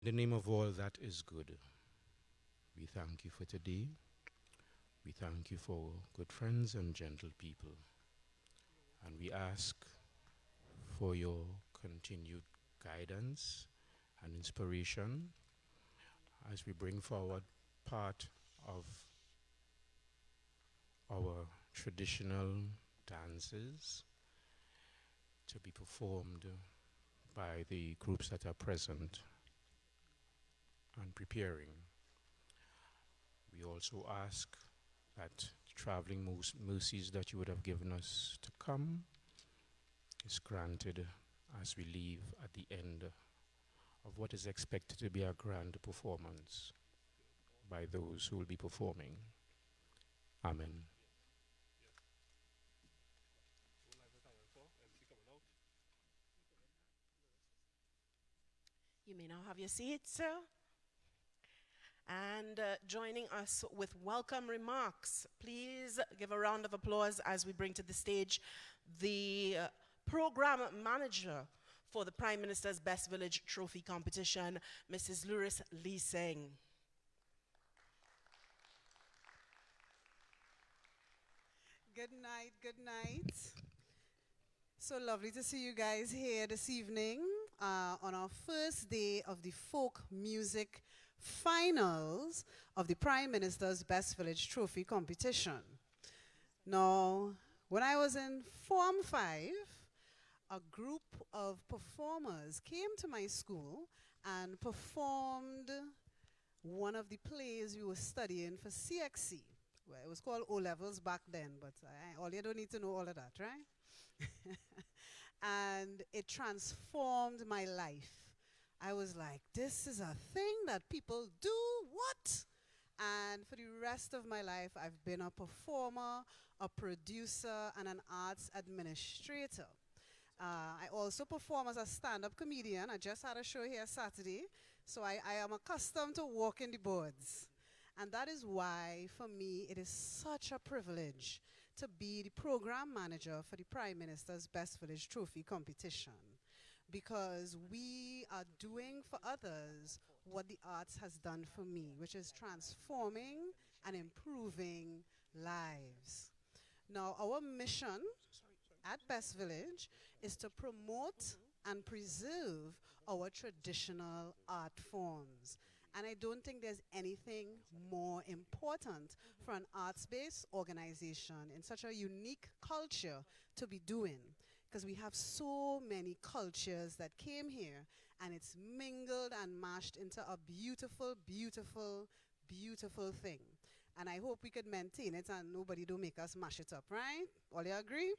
In the name of all that is good, we thank you for today. We thank you for good friends and gentle people. And we ask for your continued guidance and inspiration as we bring forward part of our traditional dances to be performed by the groups that are present and preparing. We also ask that the traveling mercies that you would have given us to come is granted as we leave at the end of what is expected to be a grand performance by those who will be performing. Amen. You may now have your seats, sir. And joining us with welcome remarks, please give a round of applause as we bring to the stage the program manager for the Prime Minister's Best Village Trophy competition, Mrs. Luris Lee Singh. Good night, good night. So lovely to see you guys here this evening on our first day of the folk music finals of the Prime Minister's Best Village Trophy competition. Now, when I was in Form 5, a group of performers came to my school and performed one of the plays we were studying for CXC. Well, it was called O-Levels back then, but all you don't need to know all of that, right? And it transformed my life. I was like, this is a thing that people do? What? And for the rest of my life, I've been a performer, a producer, and an arts administrator. I also perform as a stand-up comedian. I just had a show here Saturday, so I am accustomed to walking the boards. And that is why, for me, it is such a privilege to be the program manager for the Prime Minister's Best Village Trophy competition, because we are doing for others what the arts has done for me, which is transforming and improving lives. Now, our mission at Best Village is to promote and preserve our traditional art forms. And I don't think there's anything more important for an arts-based organization in such a unique culture to be doing, because we have so many cultures that came here and it's mingled and mashed into a beautiful, beautiful, beautiful thing. And I hope we could maintain it and nobody do make us mash it up, right? All you agree?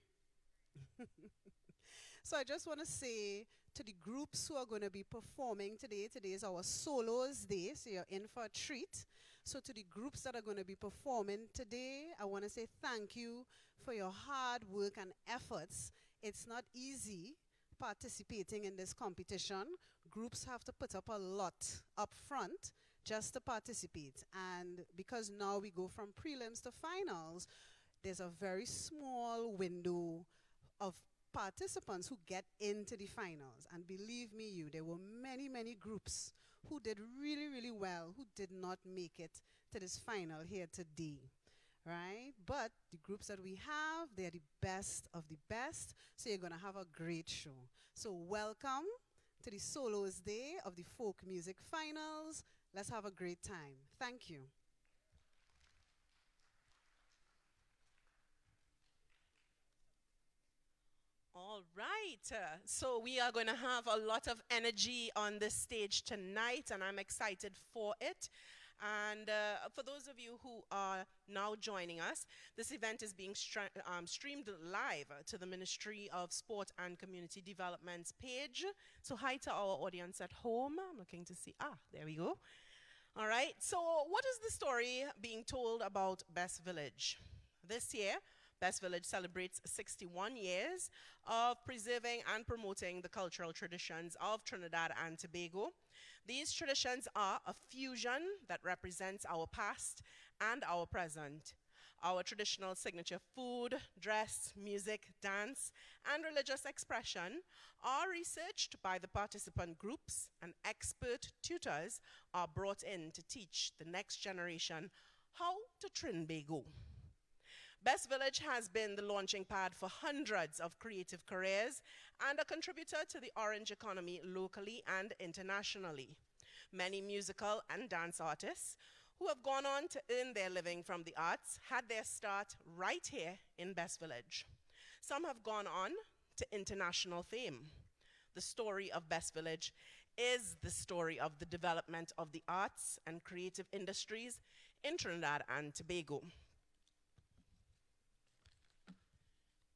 So I just want to say to the groups who are going to be performing today, today is our solos day, so you're in for a treat. So to the groups that are going to be performing today, I want to say thank you for your hard work and efforts. It's not easy participating in this competition. Groups have to put up a lot up front just to participate. And because now we go from prelims to finals, there's a very small window of participants who get into the finals. And believe me, there were many, many groups who did really, really well, who did not make it to this final here today, right? But the groups that we have, they're the best of the best, so you're gonna have a great show. So welcome to the Solos Day of the Folk Music Finals. Let's have a great time. Thank you. All right, so we are going to have a lot of energy on this stage tonight, and I'm excited for it. And for those of you who are now joining us, this event is being streamed live to the Ministry of Sport and Community Development's page. So hi to our audience at home. I'm looking to see, there we go. All right, so what is the story being told about Best Village? This year, Best Village celebrates 61 years of preserving and promoting the cultural traditions of Trinidad and Tobago. These traditions are a fusion that represents our past and our present, our traditional signature food, dress, music, dance, and religious expression are researched by the participant groups, and expert tutors are brought in to teach the next generation how to Trinbago. Best Village has been the launching pad for hundreds of creative careers and a contributor to the orange economy locally and internationally. Many musical and dance artists who have gone on to earn their living from the arts had their start right here in Best Village. Some have gone on to international fame. The story of Best Village is the story of the development of the arts and creative industries in Trinidad and Tobago.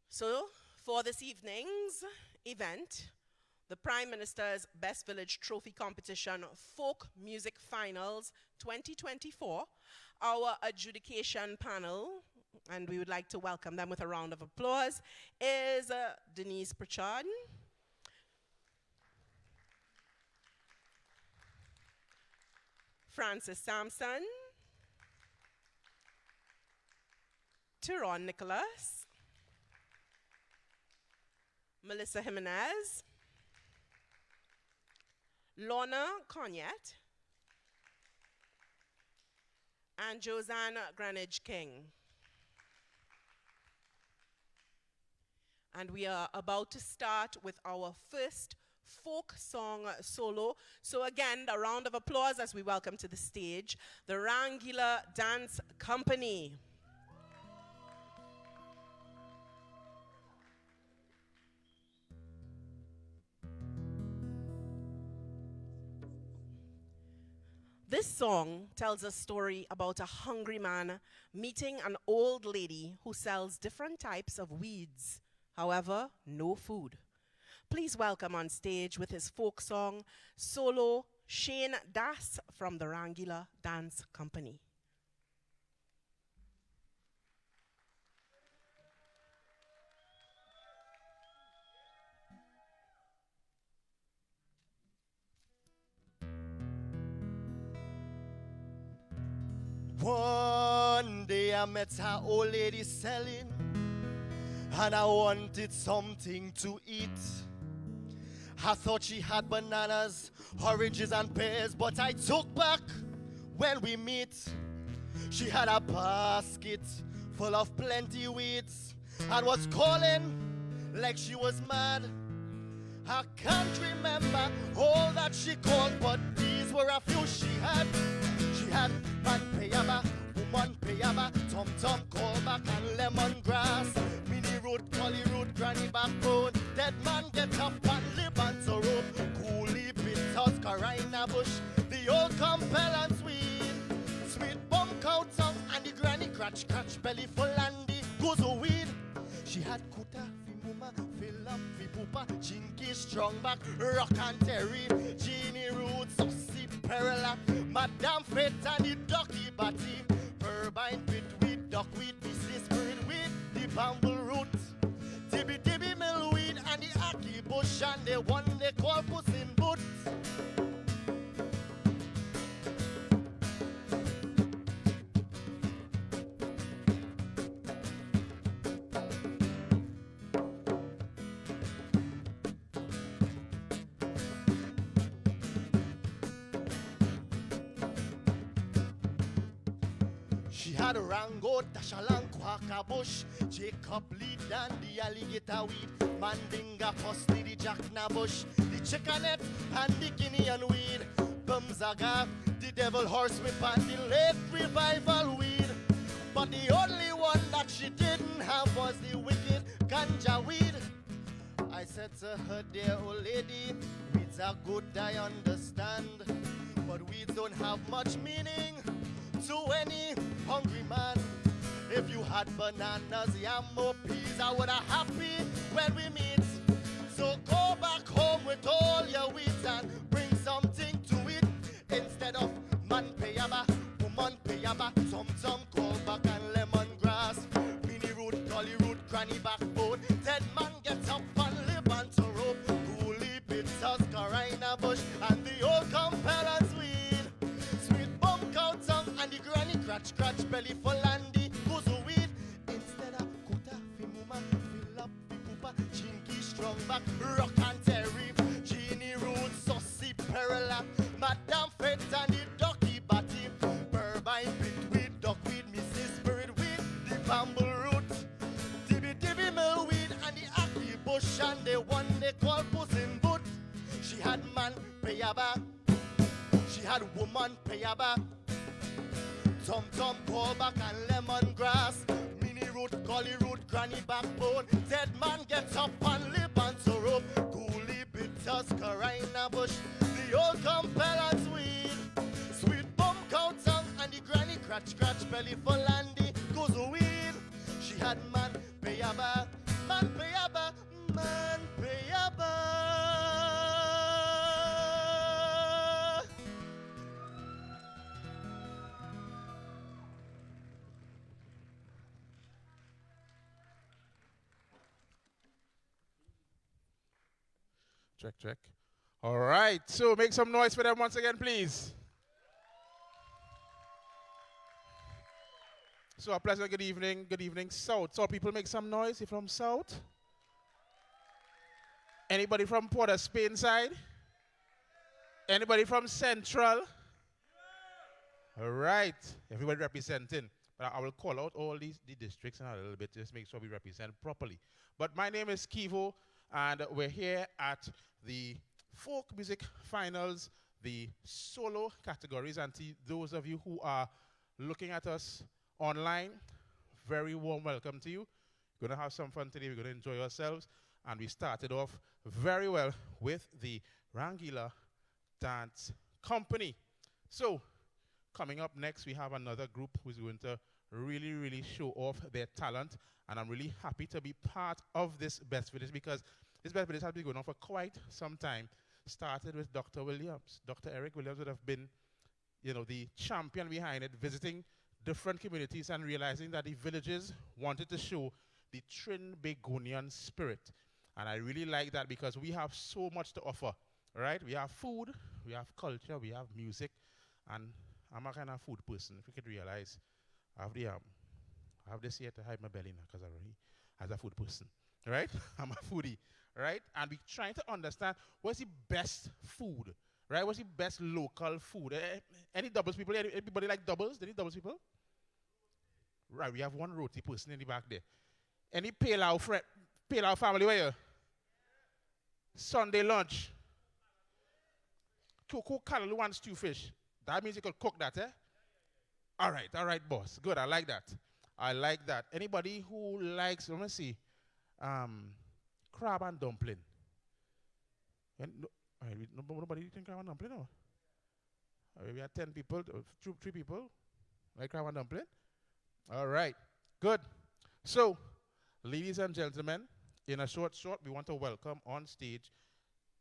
So, for this evening's event, the Prime Minister's Best Village Trophy Competition Folk Music Finals 2024, our adjudication panel, and we would like to welcome them with a round of applause, is Denise Pritchard, Francis Sampson, Tyrone Nicholas, Melissa Jimenez, Lorna Conyett, and Josanne Greenwich King. And we are about to start with our first folk song solo. So again, a round of applause as we welcome to the stage the Rangila Dance Company. This song tells a story about a hungry man meeting an old lady who sells different types of weeds. However, no food. Please welcome on stage with his folk song solo Shane Das from the Rangila Dance Company. One day I met an old lady selling, and I wanted something to eat. I thought she had bananas, oranges, and pears, but I took back when we meet. She had a basket full of plenty weeds and was calling like she was mad. I can't remember all that she called, but these were a few she had. She had man payaba, woman payaba, tom tom callback and lemongrass. Mini road, collie road, granny backbone. Dead man get up and live on the rope. Coolie bitters, carina bush, the old compel and sweet. Sweet bum cow tongue and the granny crutch belly full and the gozo weed. She had kuta, muma, fill up, poopa, chinky, strong back, rock and terry, genie roots, saucy perilla, madame fate and the ducky batty, turbine pit weed, duckweed, business spirit weed, the bamboo root, tibby tibby millweed and the aki bush and the one they call puss in boots. She had a Rango, Dashalang, Quaka Bush, Jacob Lead and the alligator weed, Mandinga Postly, the Jackna Bush, the chickanet and the Guinean weed, Bumzaga, the devil horse whip and the late revival weed. But the only one that she didn't have was the wicked ganja weed. I said to her, dear old lady, weeds are good, I understand, but weeds don't have much meaning to any hungry man. If you had bananas, yam or peas, I would have happy when we meet. So go back home with all your weeds and bring something to it. Instead of man payaba, woman payaba, some callback and lemongrass. Mini root, gully root, granny backbone. Dead man gets up and live on to rope. Coolie bitters, carina bush, and the old compel and sweet. Sweet bum cow tongue and the granny crutch belly full and the gozo weed. bamboo root, dibby dibby millweed and the ackee bush and the one they call Puss in Boot. She had man payaba, she had woman payaba, tom tom callback and lemongrass, mini root, gully root, granny backbone. Dead man gets up and lip and to rope, coolie bitters, carina bush, the old compel and sweet bum cow tongue and the granny scratch belly for landy goes a weed. She had man payaba, man payaba, man payaba. Check, check. All right, so make some noise for them once again, please. So a pleasant good evening, South. So people make some noise. You from South? Anybody from Port of Spain side? Anybody from Central? All right, everybody representing. But I will call out all the districts in a little bit, just make sure we represent properly. But my name is Kivo, and we're here at the folk music finals, the solo categories. And to those of you who are looking at us online, very warm welcome to you. We're going to have some fun today. We're going to enjoy ourselves. And we started off very well with the Rangila Dance Company. So, coming up next, we have another group who's going to really, really show off their talent. And I'm really happy to be part of this Best Village because this Best Village has been going on for quite some time. Started with Dr. Williams. Dr. Eric Williams would have been, the champion behind it, visiting different communities and realizing that the villages wanted to show the Trinbagonian spirit. And I really like that because we have so much to offer, right? We have food, we have culture, we have music, and I'm a kind of food person. If you could realize, I have this here to hide my belly now because I'm really as a food person, right? I'm a foodie, right? And we're trying to understand what's the best food, right? What's the best local food? Any doubles people? Anybody like doubles? Any doubles people? Right, we have one roti person in the back there. Any Palau family, where you? Sunday lunch. Cook callaloo and stew fish. That means you could cook that, eh? All right, boss. Good, I like that. Anybody who likes, let me see, crab and dumpling? Nobody eating crab and dumpling, no? We have 10 people, 3 people like crab and dumpling. All right, good. So, ladies and gentlemen, in a short, we want to welcome on stage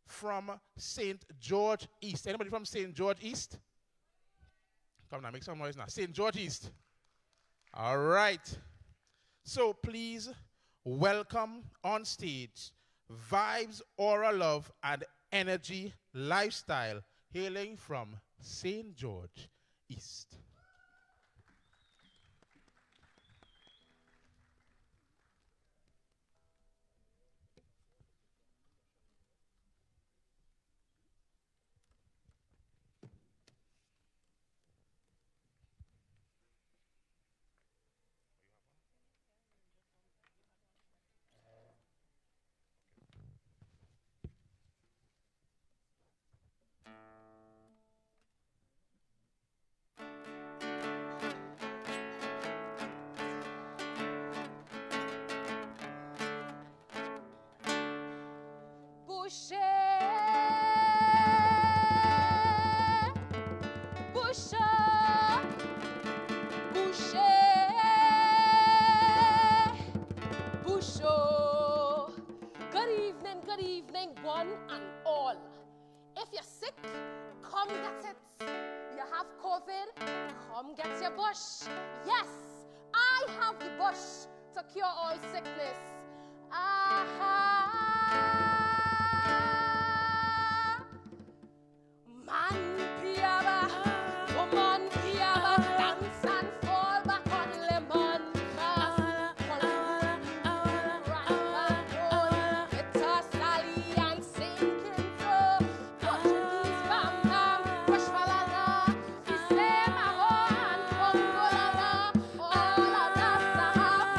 from St. George East. Anybody from St. George East? Come now, make some noise now. St. George East. All right. So please welcome on stage Vibes, Aura Love, and Energy Lifestyle, hailing from St. George East. Good evening, one and all. If you're sick, come get it. You have COVID, come get your bush. Yes, I have the bush to cure all sickness. Man piaba, woman piaba, dance and fall back on lemon grass. It's a Sally and sinking through. Portuguese bam bam, fresh falana, Islam and Congolana. All of us have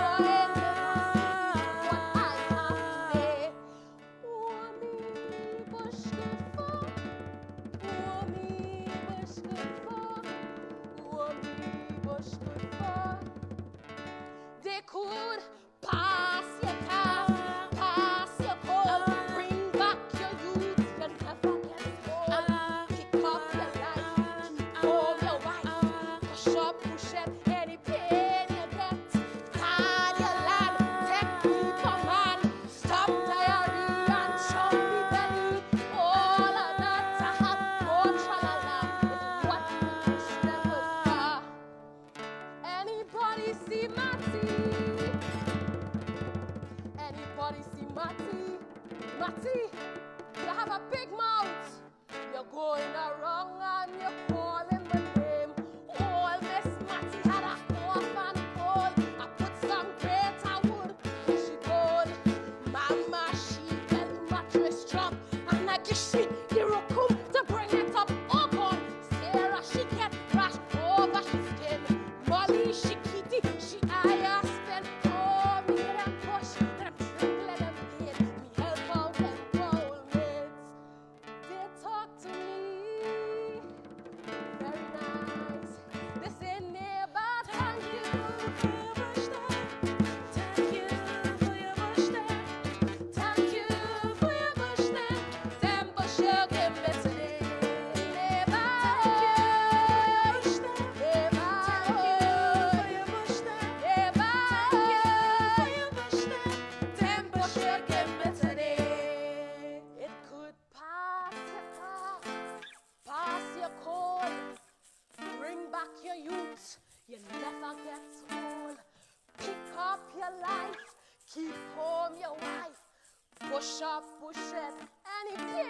push up, push it, any pain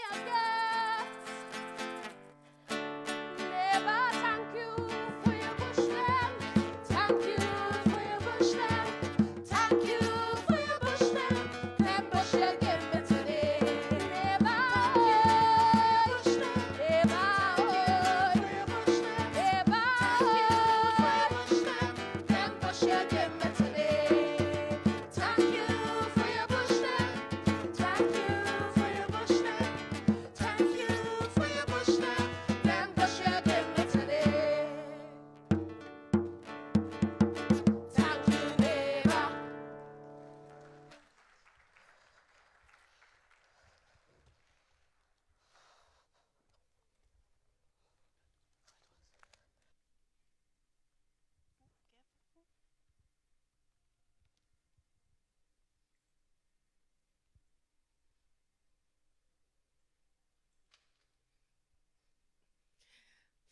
you get. Neighbor, thank you for your bush land. Thank you for your bush land. Thank you for your bush land. That bush you give me today. Neighbor, thank you for your bush land. Neighbor, thank you for your bush land. Neighbor, thank you for your bush land. That bush you give me today. Thank you for your bush land. Thank you for your bush land. Thank you for your bush land. That bush you give me today. Thank you, neighbor.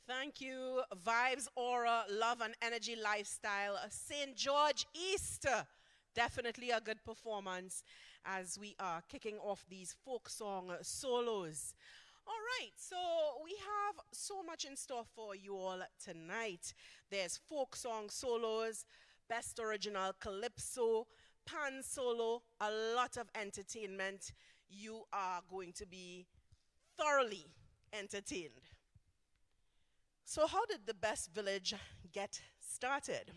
Thank you, Vibes, Aura, Love and Energy Lifestyle, St. George East. Definitely a good performance as we are kicking off these folk song solos. All right, so we have so much in store for you all tonight. There's folk song solos, best original calypso, pan solo, a lot of entertainment. You are going to be thoroughly entertained. So how did the Best Village get started?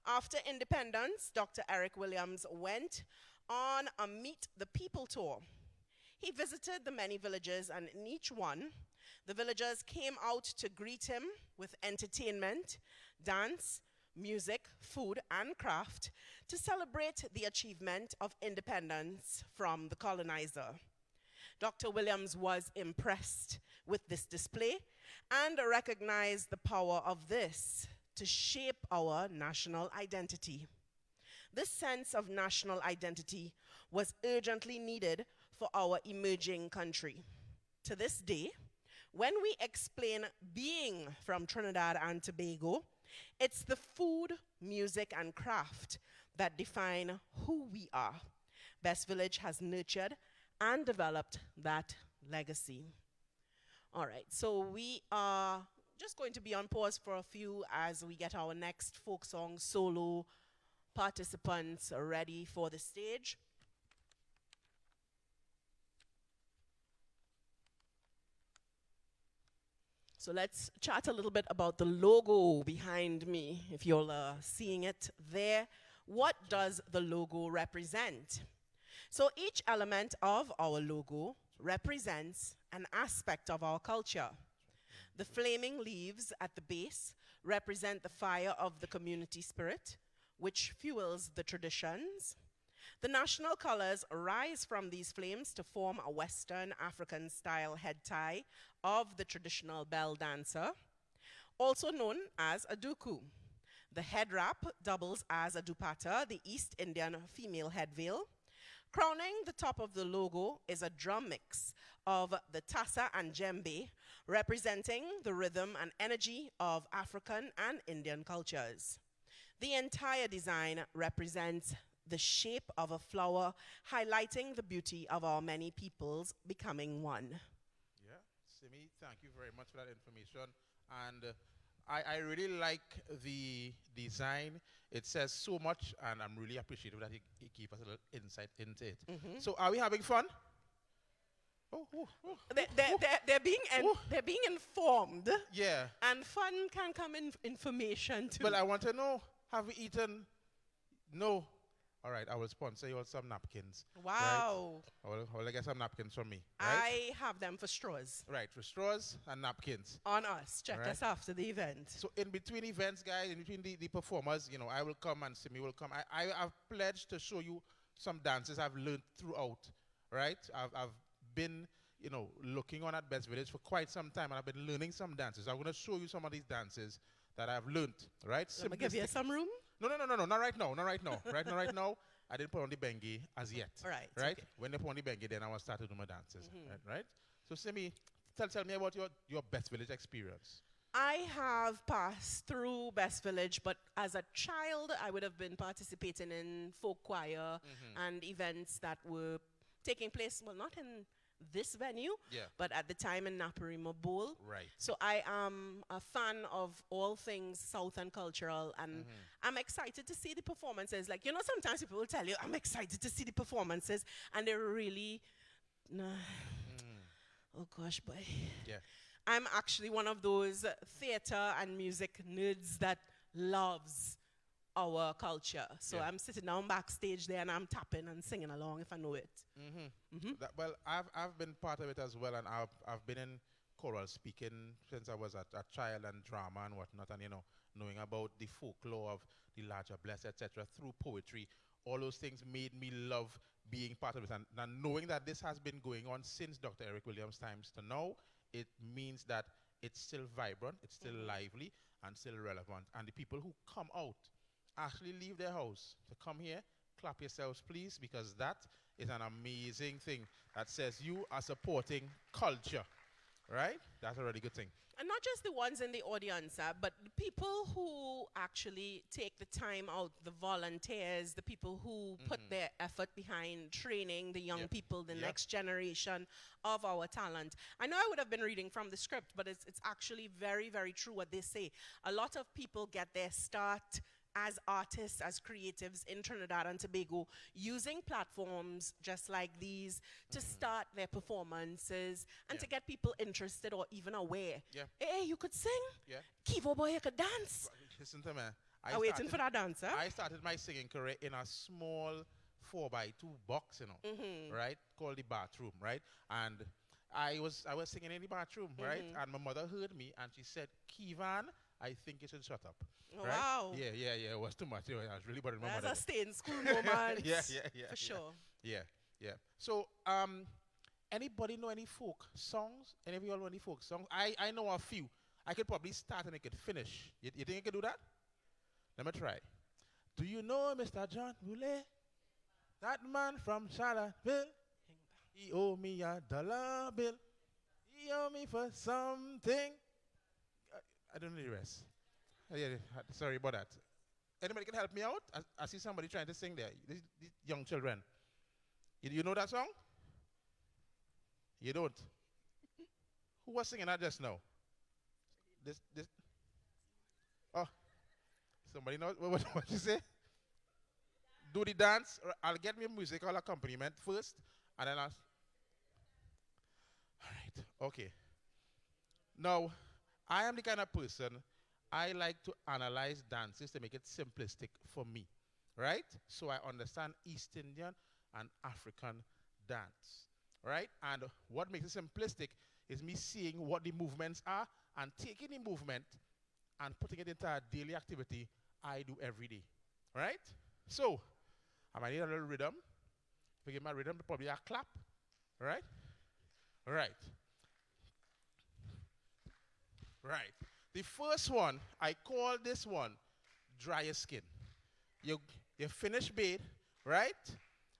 After independence, Dr. Eric Williams went on a Meet the People tour. He visited the many villages, and in each one, the villagers came out to greet him with entertainment, dance, music, food, and craft to celebrate the achievement of independence from the colonizer. Dr. Williams was impressed with this display and recognized the power of this to shape our national identity. This sense of national identity was urgently needed for our emerging country. To this day, when we explain being from Trinidad and Tobago, it's the food, music, and craft that define who we are. Best Village has nurtured and developed that legacy. All right, so we are just going to be on pause for a few as we get our next folk song solo participants ready for the stage. So let's chat a little bit about the logo behind me, if you're seeing it there. What does the logo represent? So each element of our logo represents an aspect of our culture. The flaming leaves at the base represent the fire of the community spirit, which fuels the traditions. The national colors rise from these flames to form a Western African style head tie of the traditional bell dancer, also known as a duku. The head wrap doubles as a dupatta, the East Indian female head veil. Crowning the top of the logo is a drum mix of the tassa and djembe, representing the rhythm and energy of African and Indian cultures. The entire design represents the shape of a flower, highlighting the beauty of our many peoples becoming one. Yeah, Simi, thank you very much for that information. And I really like the design. It says so much, and I'm really appreciative that he gave us a little insight into it. So are we having fun? They're being informed, Yeah. and fun can come in information too. Well, I want to know, have we eaten? No. All right, I will sponsor you all some napkins. Wow. Right? I will get some napkins from me. Right? I have them for straws. Right, for straws and napkins. On us. Check Right. us after the event. So in between events, guys, in between the performers, you know, I will come and Simi will come. I have pledged to show you some dances I've learned throughout, right? I've been, you know, looking on at Best Village for quite some time, and I've been learning some dances. I'm going to show you some of these dances that I've learned, right? I'm going to give you some room. No, not right now, right now. I didn't put on the bengi as yet. All right. Right? Okay. When they put on the bengi, then I will start to do my dances. Right? So Simi, tell me about your Best Village experience. I have passed through Best Village, but as a child, I would have been participating in folk choir and events that were taking place, well, not in this venue, Yeah. but at the time in Naparima Bowl. Right. So I am a fan of all things Southern cultural, and I'm excited to see the performances. Like, you know, sometimes people will tell you, I'm excited to see the performances, and they're really, nah. Oh gosh, boy. Yeah. I'm actually one of those theater and music nerds that loves our culture. So Yeah. I'm sitting down backstage there and I'm tapping and singing along if I know it. Well, I've been part of it as well, and I've been in choral speaking since I was a child, and drama and whatnot, and knowing about the folklore of the larger bless, etc. through poetry. All those things made me love being part of it, and knowing that this has been going on since Dr. Eric Williams' times to now, it means that it's still vibrant, it's still lively, and still relevant. And the people who come out actually leave their house to come here. Clap yourselves, please, because that is an amazing thing that says you are supporting culture, right? That's a really good thing. And not just the ones in the audience, but the people who actually take the time out, the volunteers, the people who put their effort behind training the young Yep. people, the Yep. next generation of our talent. I know I would have been reading from the script, but it's actually very, very true what they say. A lot of people get their start as artists, as creatives in Trinidad and Tobago, using platforms just like these to start their performances and Yeah. to get people interested or even aware. Yeah. Hey, you could sing. Yeah. Kivo boy, you could dance. Listen to me. I'm waiting for that dancer. I started my singing career in a small 4x2 box, right, called the bathroom, right? And I was singing in the bathroom, right? And my mother heard me and she said, "Kivan, I think you should shut up." Oh, right? wow. Yeah, it was too much. I was really bothering my That's mother. a stay in school moment. Yeah. For sure. Yeah. So, anybody know any folk songs? Any of you all know any folk songs? I know a few. I could probably start and I could finish. You think I could do that? Let me try. Do you know Mr. John Boulay? That man from Charlottesville. He owe me $1 bill. He owe me for something. I don't know the rest. Sorry about that. Anybody can help me out? I see somebody trying to sing there. These young children. You know that song? You don't? Who was singing that just now? This. Oh, somebody knows what you say? Do the dance. I'll get me a musical accompaniment first, and then I'll. All right. Okay. Now, I am the kind of person, I like to analyze dances to make it simplistic for me, right? So I understand East Indian and African dance, right? And what makes it simplistic is me seeing what the movements are and taking the movement and putting it into a daily activity I do every day, right? So, I might need a little rhythm. If I give my rhythm, probably a clap, right? Right. Right. The first one, I call this one dry your skin. You finish bathe, right?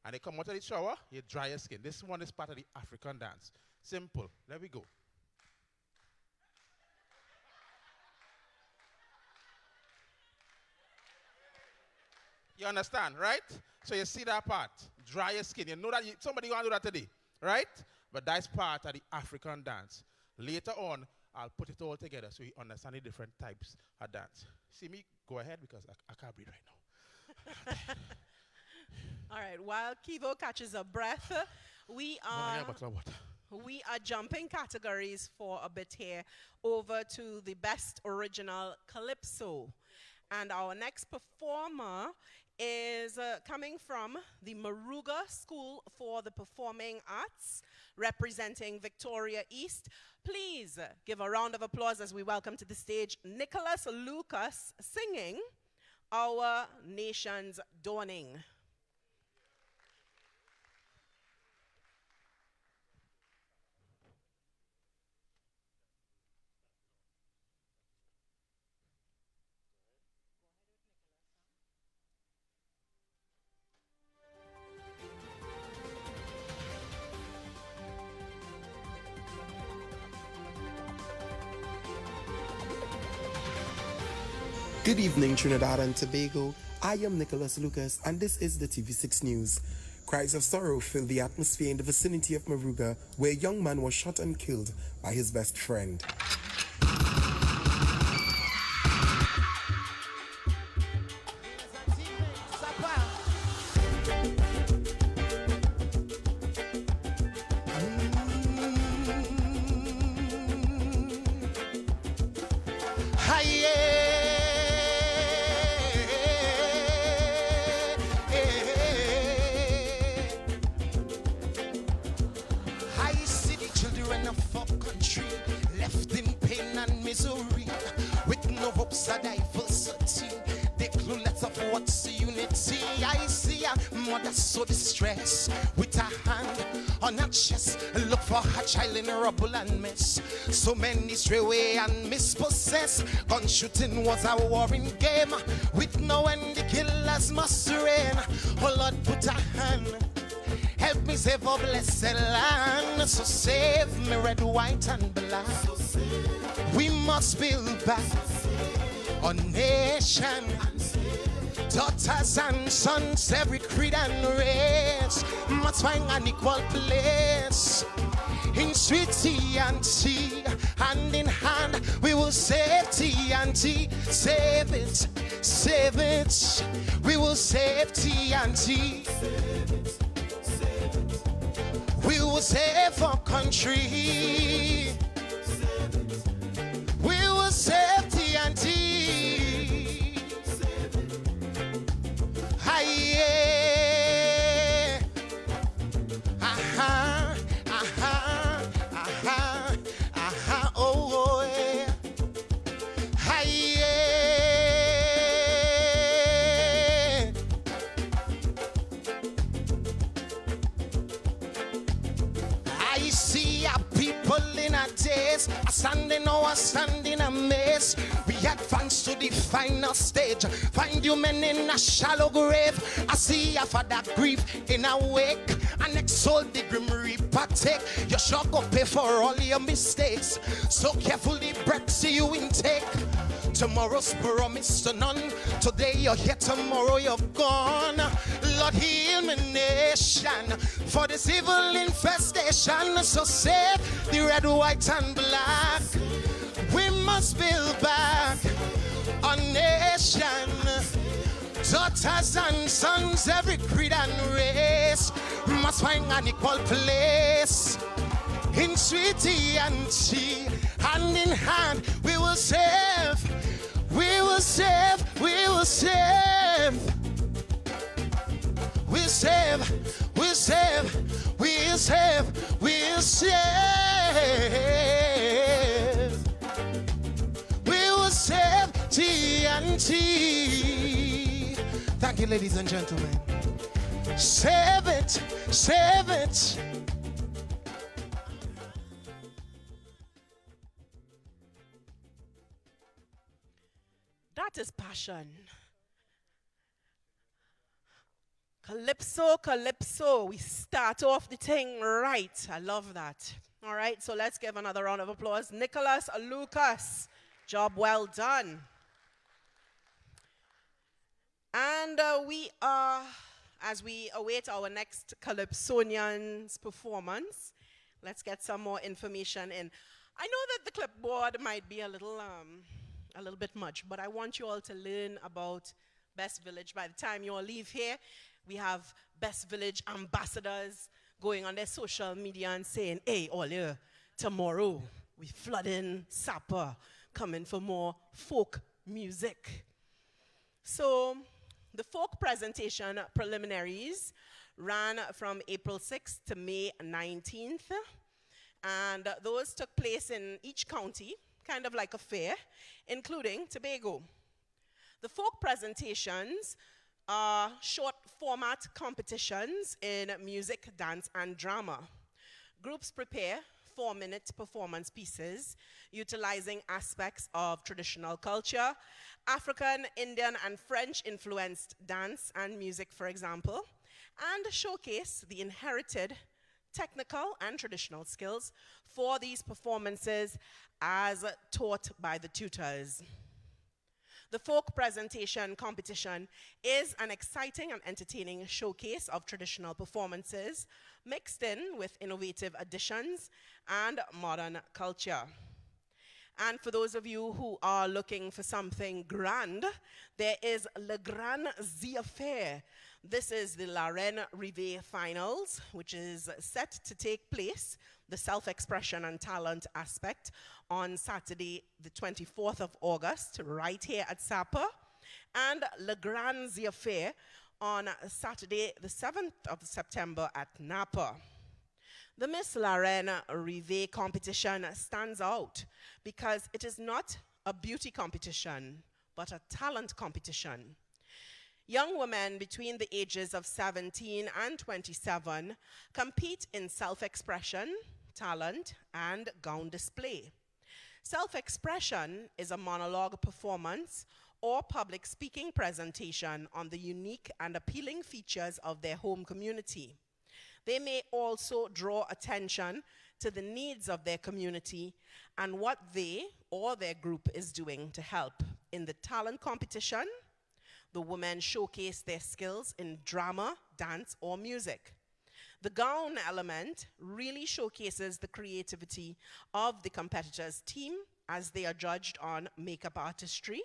And you come out of the shower, you dry your skin. This one is part of the African dance. Simple. Let me go. You understand, right? So you see that part. Dry your skin. You know that somebody going to do that today, right? But that's part of the African dance. Later on, I'll put it all together so you understand the different types of dance. See me? Go ahead because I can't breathe right now. All right. While Kivo catches a breath, we Yeah, are bottle of water. we are jumping categories for a bit here over to the best original calypso, and our next performer is coming from the Maruga School for the Performing Arts, representing Victoria East. Please give a round of applause as we welcome to the stage Nicholas Lucas singing Our Nation's Dawning. Good evening, Trinidad and Tobago. I am Nicholas Lucas, and this is the TV6 News. Cries of sorrow filled the atmosphere in the vicinity of Maruga, where a young man was shot and killed by his best friend. So distressed with her hand on her chest, look for her child in rubble and mess. So many stray away and mispossessed. Gun shooting was a warring game with no end. The killers must reign. Oh Lord, put a hand. Help me save our blessed land. So save me red, white, and black. We must build back a nation. Daughters and sons, every creed and race must find an equal place. In sweet TNT, hand in hand, we will save TNT. Save it, save it. We will save TNT. We will save our country. We will save TNT. Yeah. Aha, aha, aha, aha, oh, yeah. Yeah. I see our people in a daze, a standing or standing amaze. We advance to the final stage. Find you men in a shallow grave. I see a father grief in a wake. And exalt the grim reaper take. You shall go pay for all your mistakes. So carefully breaths you intake. Tomorrow's promise to none. Today you're here, tomorrow you're gone. Lord, heal my nation for this evil infestation. So save the red, white, and black. We must build back a nation. Daughters and sons, every creed and race must find an equal place. In sweet TNT, hand in hand, we will save. We will save. We will save. We'll save. We'll save. We'll save. We'll save. We will save TNT. Thank you, ladies and gentlemen. Save it. Save it. That is passion. Calypso, calypso. We start off the thing right. I love that. All right, so let's give another round of applause. Nicholas Lucas, job well done. And we are, as we await our next Calypsonian's performance, let's get some more information in. I know that the clipboard might be a little bit much, but I want you all to learn about Best Village. By the time you all leave here, we have Best Village ambassadors going on their social media and saying, hey, all here, tomorrow we flooding Sapa, coming for more folk music. So the folk presentation preliminaries ran from April 6th to May 19th. And those took place in each county, kind of like a fair, including Tobago. The folk presentations are short format competitions in music, dance, and drama. Groups prepare 4-minute performance pieces utilizing aspects of traditional culture, African, Indian, and French influenced dance and music, for example, and showcase the inherited technical and traditional skills for these performances as taught by the tutors. The folk presentation competition is an exciting and entertaining showcase of traditional performances mixed in with innovative additions and modern culture. And for those of you who are looking for something grand, there is Le Grand Affair. This is the La Reine Rivet Finals, which is set to take place, the self-expression and talent aspect, on Saturday, the 24th of August, right here at SAPA, and Le Grand Affair on Saturday, the 7th of September at Napa. The Miss La Reine Rivet competition stands out because it is not a beauty competition, but a talent competition. Young women between the ages of 17 and 27 compete in self-expression, talent, and gown display. Self-expression is a monologue performance or public speaking presentation on the unique and appealing features of their home community. They may also draw attention to the needs of their community and what they or their group is doing to help. In the talent competition, the women showcase their skills in drama, dance, or music. The gown element really showcases the creativity of the competitors' team as they are judged on makeup artistry,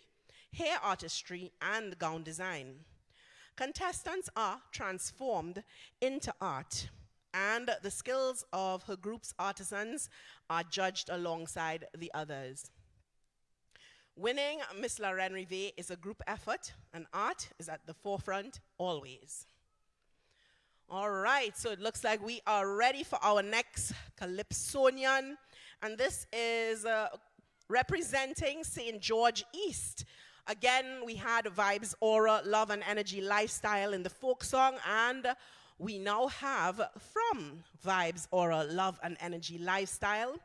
hair artistry, and gown design. Contestants are transformed into art, and the skills of her group's artisans are judged alongside the others. Winning Miss La Reine Rivet is a group effort, and art is at the forefront always. All right, so it looks like we are ready for our next Calypsonian, and this is representing St. George East. Again, we had Vibes Aura, Love and Energy Lifestyle in the folk song, and we now have from Vibes Aura, Love and Energy Lifestyle.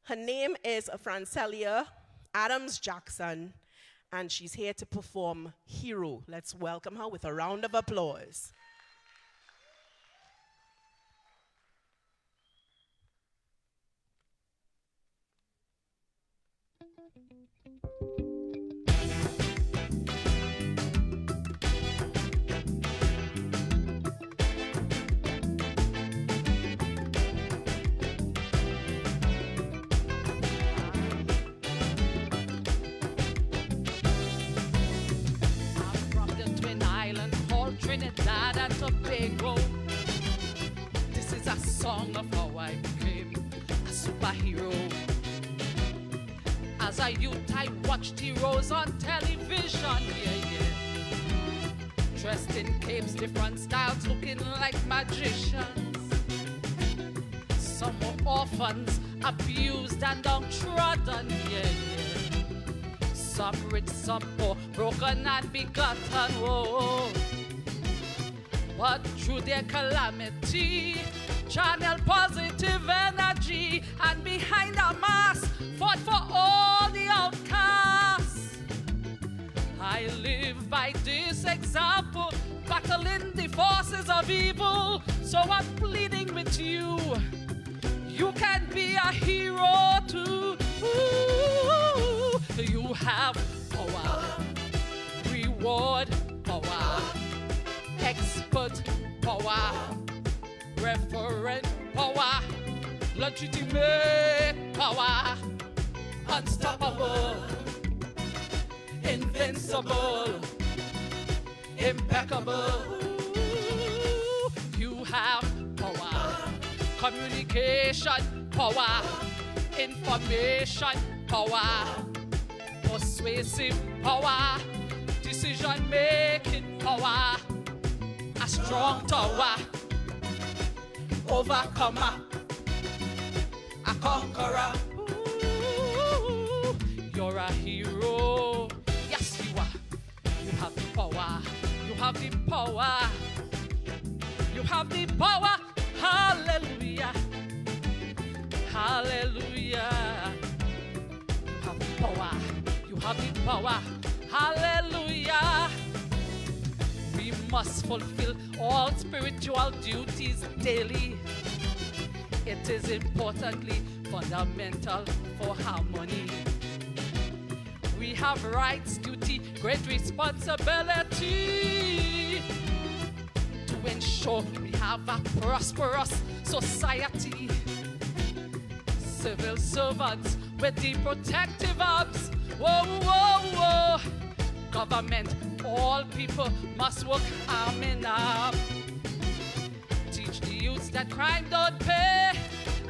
Her name is Francelia Adams Jackson, and she's here to perform Hero. Let's welcome her with a round of applause. Trinidad and Tobago. This is a song of how I became a superhero. As a youth, I watched heroes on television, dressed in capes, different styles, looking like magicians. Some were orphans, abused and downtrodden, Some rich, some poor, broken and begotten, whoa. But through their calamity, channel positive energy, and behind a mask, fought for all the outcasts. I live by this example, battling the forces of evil, so I'm pleading with you. You can be a hero too. Ooh, you have power, reward power, expert power, referent power, legitimate power, unstoppable, invincible, impeccable. You have power, communication power, information power, persuasive power, decision-making power, a strong tower, overcomer, a conqueror. Ooh, you're a hero. Yes, you are. You have the power. You have the power. You have the power. Hallelujah. Hallelujah. You have the power. You have the power. Hallelujah. We must fulfill all spiritual duties daily. It is importantly fundamental for harmony. We have rights, duty, great responsibility to ensure we have a prosperous society. Civil servants with the protective arms. Whoa, whoa, whoa. Government, all people must work arm in arm. Teach the youths that crime don't pay,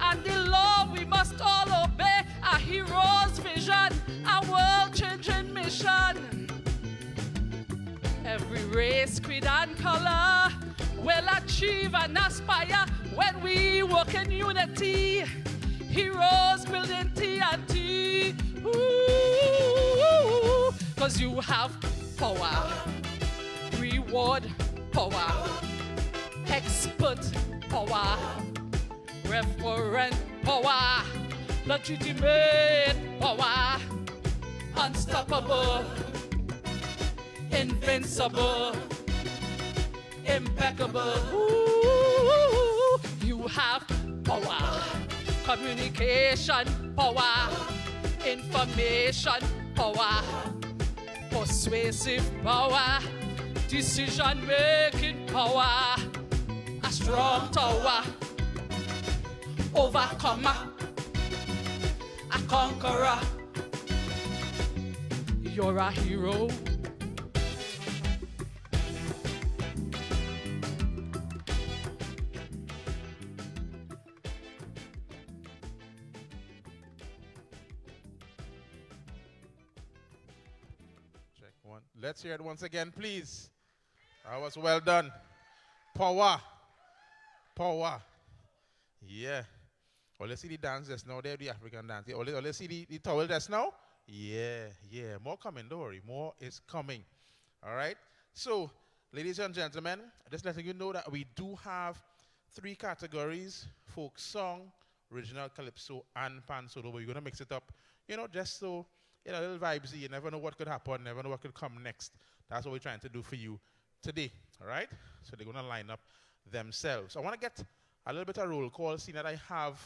and the law we must all obey. A hero's vision, a world-changing mission. Every race, creed, and color will achieve and aspire when we work in unity. Heroes building TNT. Ooh, 'cause you have power, reward power, expert power, referent power, legitimate power, unstoppable, invincible, impeccable. Ooh, you have power, communication power, information power, persuasive power, decision-making power, a strong tower, overcomer, a conqueror. You're a hero. Check one. Let's hear it once again, please. That was well done. Power. Power. Yeah. Oh, let's see the dance just now. There, the African dance. Yeah. Oh, let's see the towel just now. Yeah, yeah. More coming, don't worry. More is coming. All right. So, ladies and gentlemen, just letting you know that we do have 3 categories: folk song, original calypso, and pan solo. But we're going to mix it up, you know, just so, you know, a little vibesy. You never know what could happen, never know what could come next. That's what we're trying to do for you today. All right. So they're going to line up themselves. I want to get a little bit of roll call, seeing that I have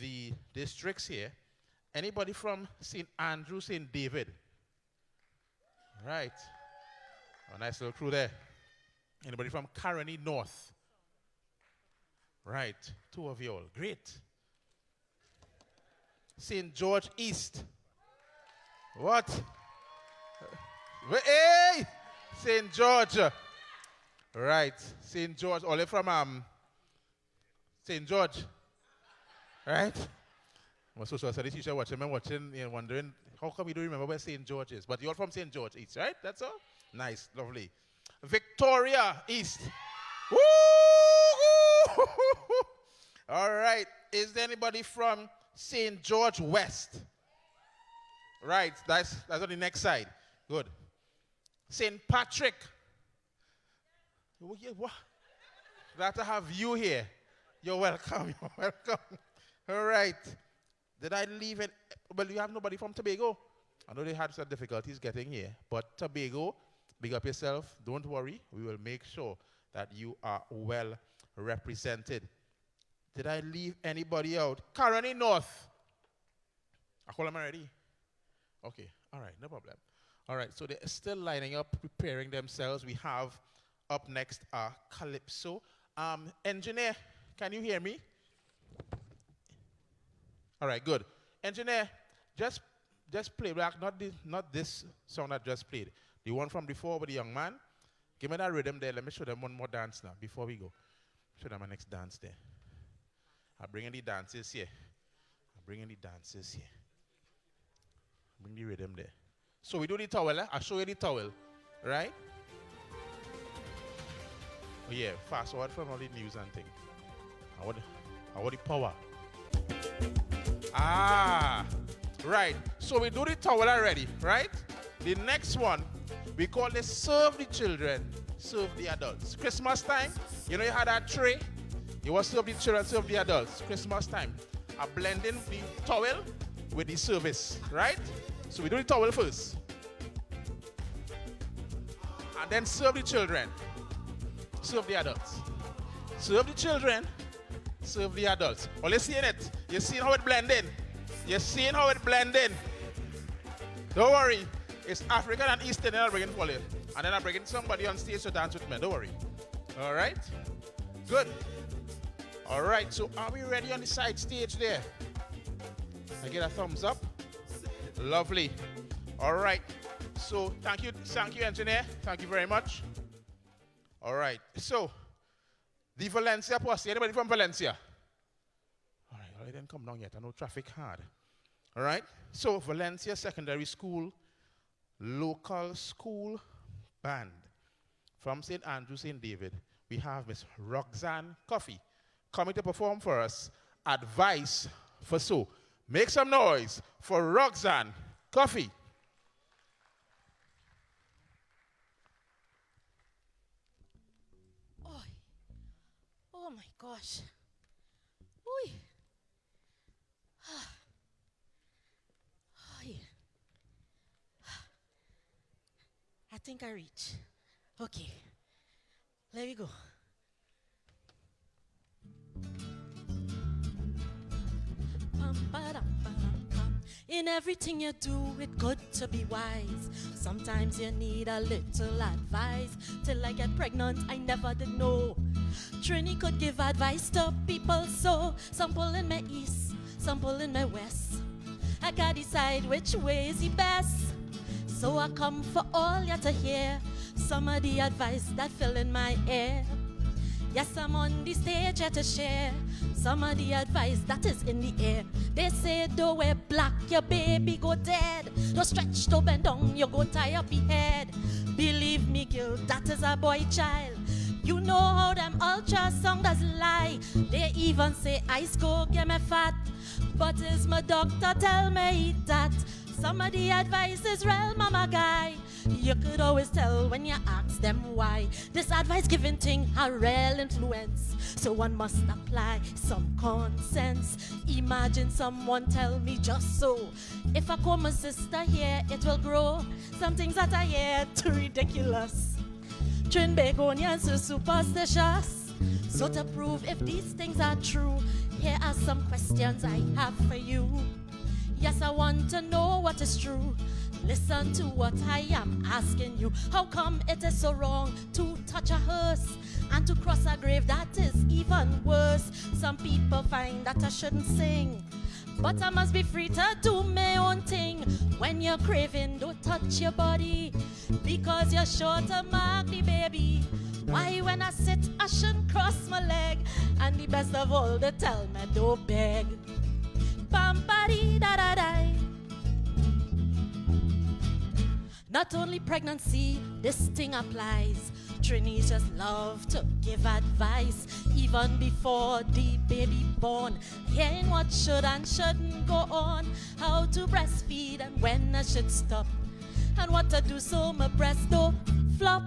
the districts here. Anybody from St. Andrew, St. David? Right. A nice little crew there. Anybody from Caroni North? Right. 2 of you all. Great. St. George East. What? Hey! St. George. Right. St. George. All from St. George. Right? My social studies teacher watching and wondering, how come you don't remember where St. George is? But you're from St. George East, right? That's all? Nice, lovely. Victoria East. Woo! All right. Is there anybody from St. George West? Right, that's on the next side. Good. St. Patrick. Oh, yeah, what? Glad to have you here. You're welcome. You're welcome. All right. Did I leave it? Well, you have nobody from Tobago. I know they had some difficulties getting here, but Tobago, big up yourself. Don't worry. We will make sure that you are well represented. Did I leave anybody out? Caroni North. I call them already. Okay. All right. No problem. All right. So they're still lining up, preparing themselves. We have up next Calypso. Engineer, can you hear me? All right, good. Engineer, just play back, not this song that just played. The one from before with the young man. Give me that rhythm there. Let me show them one more dance now before we go. Show them my next dance there. I'm bringing the dances here. Bring the rhythm there. So we do the towel, I'll show you the towel, right? Oh yeah, fast forward from all the news and things. I want the power. Right. So we do the towel already, right? The next one, we call it serve the children, serve the adults. Christmas time, you know you had that tray? You want to serve the children, serve the adults. Christmas time. I blend in the towel with the service, right? So we do the towel first. And then serve the children, serve the adults. Serve the children, serve the adults. Well, you're seeing it. You're seeing how it blend in. You're seeing how it blend in. Don't worry. It's African and Eastern, and I'll bring in for you. And then I'll bring in somebody on stage to dance with me. Don't worry. All right? Good. All right, so are we ready on the side stage there? I get a thumbs up. Lovely. All right. So thank you, engineer. Thank you very much. All right. So the Valencia posse. Anybody from Valencia? All right, didn't come down yet. I know traffic hard. All right. So Valencia Secondary School, local school band from St. Andrew, St. David. We have Miss Roxanne Coffey coming to perform for us. Advice for So. Make some noise for Roxanne Coffey. Oh my gosh. Oy. Oy. I think I reach. Okay. There we go. In everything you do, it's good to be wise. Sometimes you need a little advice. Till I get pregnant, I never did know Trini could give advice to people, so some pull in my east, some pull in my west. I gotta decide which way is the best. So I come for all you to hear some of the advice that fill in my ear. Yes, I'm on the stage here to share some of the advice that is in the air. They say don't wear black, your baby go dead. Don't stretch, don't bend down, you go tie up your head. Believe me, girl, that is a boy child. You know how them ultrasound does lie. They even say ice go get me fat. But is my doctor tell me that some of the advice is real, mama guy. You could always tell when you ask them why. This advice giving thing a real influence, so one must apply some common sense. Imagine someone tell me just so, if I call my sister here, it will grow. Some things that I hear too ridiculous. Trin Begonians so superstitious. So to prove if these things are true, here are some questions I have for you. Yes, I want to know what is true. Listen to what I am asking you. How come it is so wrong to touch a hearse and to cross a grave? That is even worse. Some people find that I shouldn't sing, but I must be free to do my own thing. When you're craving, don't touch your body, because you're sure to mark the baby. Why when I sit, I shouldn't cross my leg? And the best of all, they tell me don't beg. Bam-ba-dee-da-da-da. Not only pregnancy, this thing applies. Trinis just love to give advice, even before the baby born. Hearing what should and shouldn't go on, how to breastfeed and when I should stop, and what to do so my breast don't flop.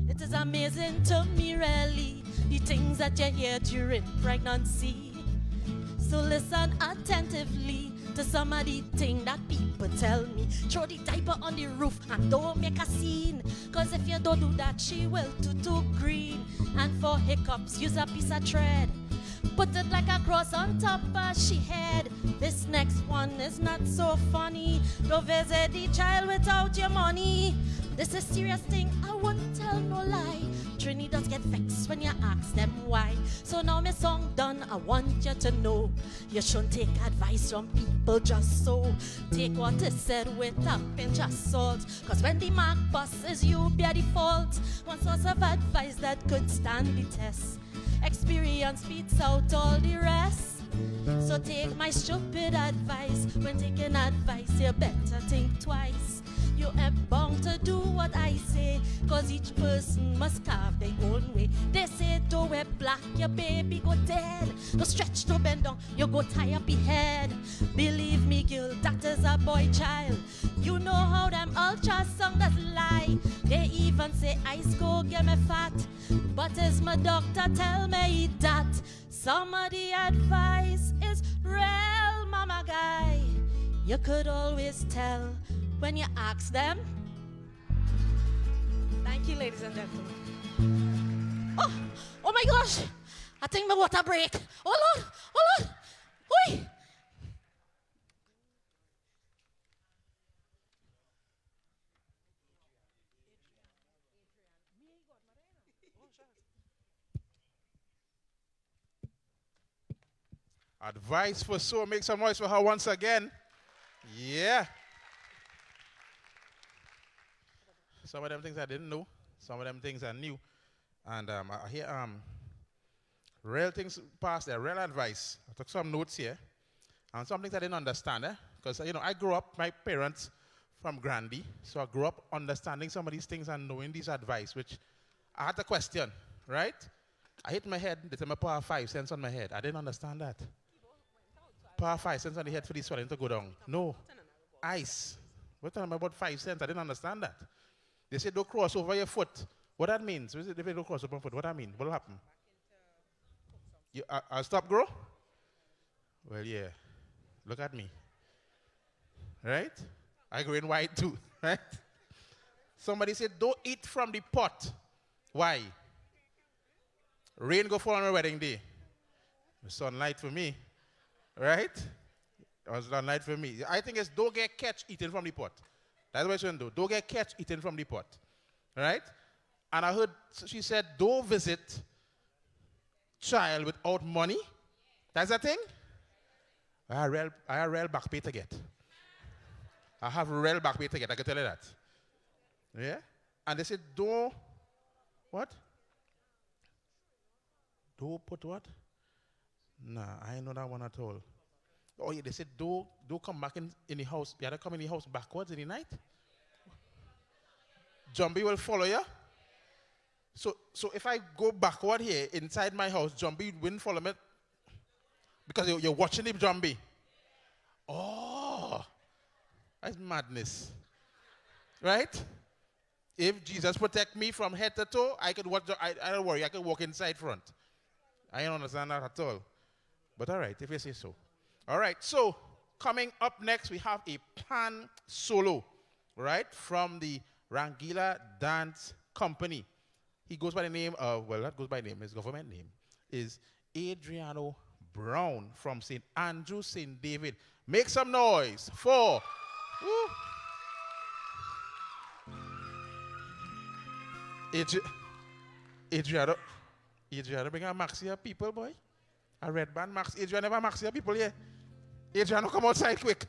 It is amazing to me really, the things that you hear during pregnancy. So listen attentively to some of the things that people tell me. Throw the diaper on the roof and don't make a scene, cause if you don't do that, she will too green. And for hiccups, use a piece of thread, put it like a cross on top of she head. This next one is not so funny. Don't visit the child without your money. This is serious thing, I won't tell no lie. Trini does get vexed when you ask them why. So now my song done, I want you to know you shouldn't take advice from people just so. Take what is said with a pinch of salt, cause when the mark busts, you bear the fault. One source of advice that could stand the test, experience beats out all the rest. So take my stupid advice. When taking advice, you better think twice. You ain't bound to do what I say, cause each person must carve their own way. They say don't wear black, your baby go dead. Don't stretch, don't bend down, you go tie up your head. Believe me, girl, that is a boy child. You know how them ultrasound does lie. They even say ice go get me fat, but is my doctor tell me that some of the advice is real, mama guy. You could always tell when you ask them. Thank you, ladies and gentlemen. Oh my gosh, I think my water break. Oh Lord, oh Lord, oi. Advice for so. Make some noise for her once again. Yeah. Some of them things I didn't know. Some of them things I knew. And I hear real things past there, real advice. I took some notes here. And some things I didn't understand, because, I grew up, my parents from Grandy, so I grew up understanding some of these things and knowing these advice, which I had to question, right? I hit my head, they tell me pour 5 cents on my head. I didn't understand that. Pour 5 cents on the head for the swelling to go down. No. Ice. What talking about 5 cents? I didn't understand that. They say don't cross over your foot. What that means? If they don't cross over your foot, what that mean? What will happen? I'll stop grow? Well, yeah. Look at me. Right? I go in white too. Right? Somebody said don't eat from the pot. Why? Rain go fall on my wedding day. Sunlight for me. Right? It was sunlight for me. I think it's don't get catch eating from the pot. That's what I shouldn't do. Don't get catch eating from the pot. Right? And I heard she said don't visit child without money. That's a thing? I have real back pay to get. I have real back pay to get. I can tell you that. Yeah? And they said don't what? Don't put what? Nah, I ain't know that one at all. Oh yeah, they said don't come back in the house. You have to come in the house backwards in the night. Jumbie will follow you. So if I go backward here inside my house, Jumbie wouldn't follow me because you're watching him, Jumbie. Oh, that's madness, right? If Jesus protect me from head to toe, I could watch. I don't worry. I could walk inside front. I don't understand that at all. But all right, if you say so. All right, so coming up next, we have a pan solo, right, from the Rangila Dance Company. He goes by the name of, well, that goes by name, his government name is Adriano Brown from St. Andrew, St. David. Make some noise for, Adriano, bring a Maxia people, boy. A red band Max. Adriano never Maxia people here. Adriano, come outside quick.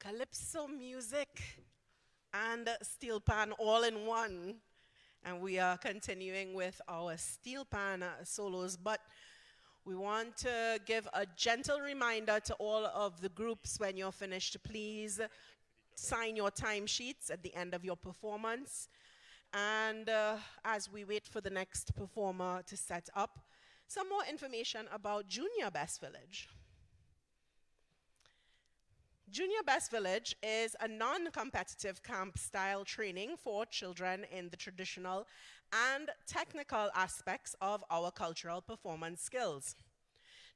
calypso music and steel pan all in one. And we are continuing with our steel pan solos, but we want to give a gentle reminder to all of the groups when you're finished to please sign your timesheets at the end of your performance. And as we wait for the next performer to set up, some more information about Junior Best Village. Junior Best Village is a non-competitive camp-style training for children in the traditional and technical aspects of our cultural performance skills.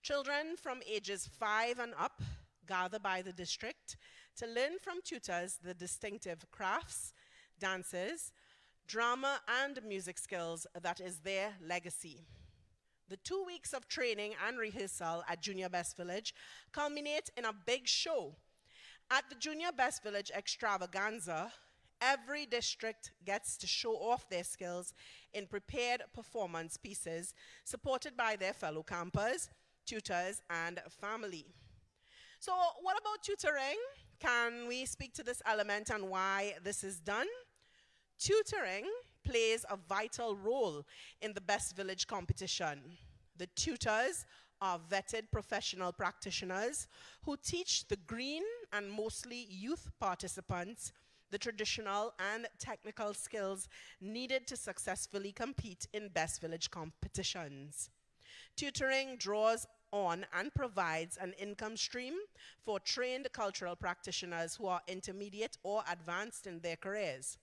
Children from ages 5 and up gather by the district to learn from tutors the distinctive crafts, dances, drama, and music skills that is their legacy. The 2 weeks of training and rehearsal at Junior Best Village culminate in a big show. At the Junior Best Village Extravaganza, every district gets to show off their skills in prepared performance pieces supported by their fellow campers, tutors, and family. So what about tutoring? Can we speak to this element and why this is done? Tutoring plays a vital role in the Best Village competition. The tutors are vetted professional practitioners who teach the green and mostly youth participants the traditional and technical skills needed to successfully compete in Best Village competitions. Tutoring draws on and provides an income stream for trained cultural practitioners who are intermediate or advanced in their careers.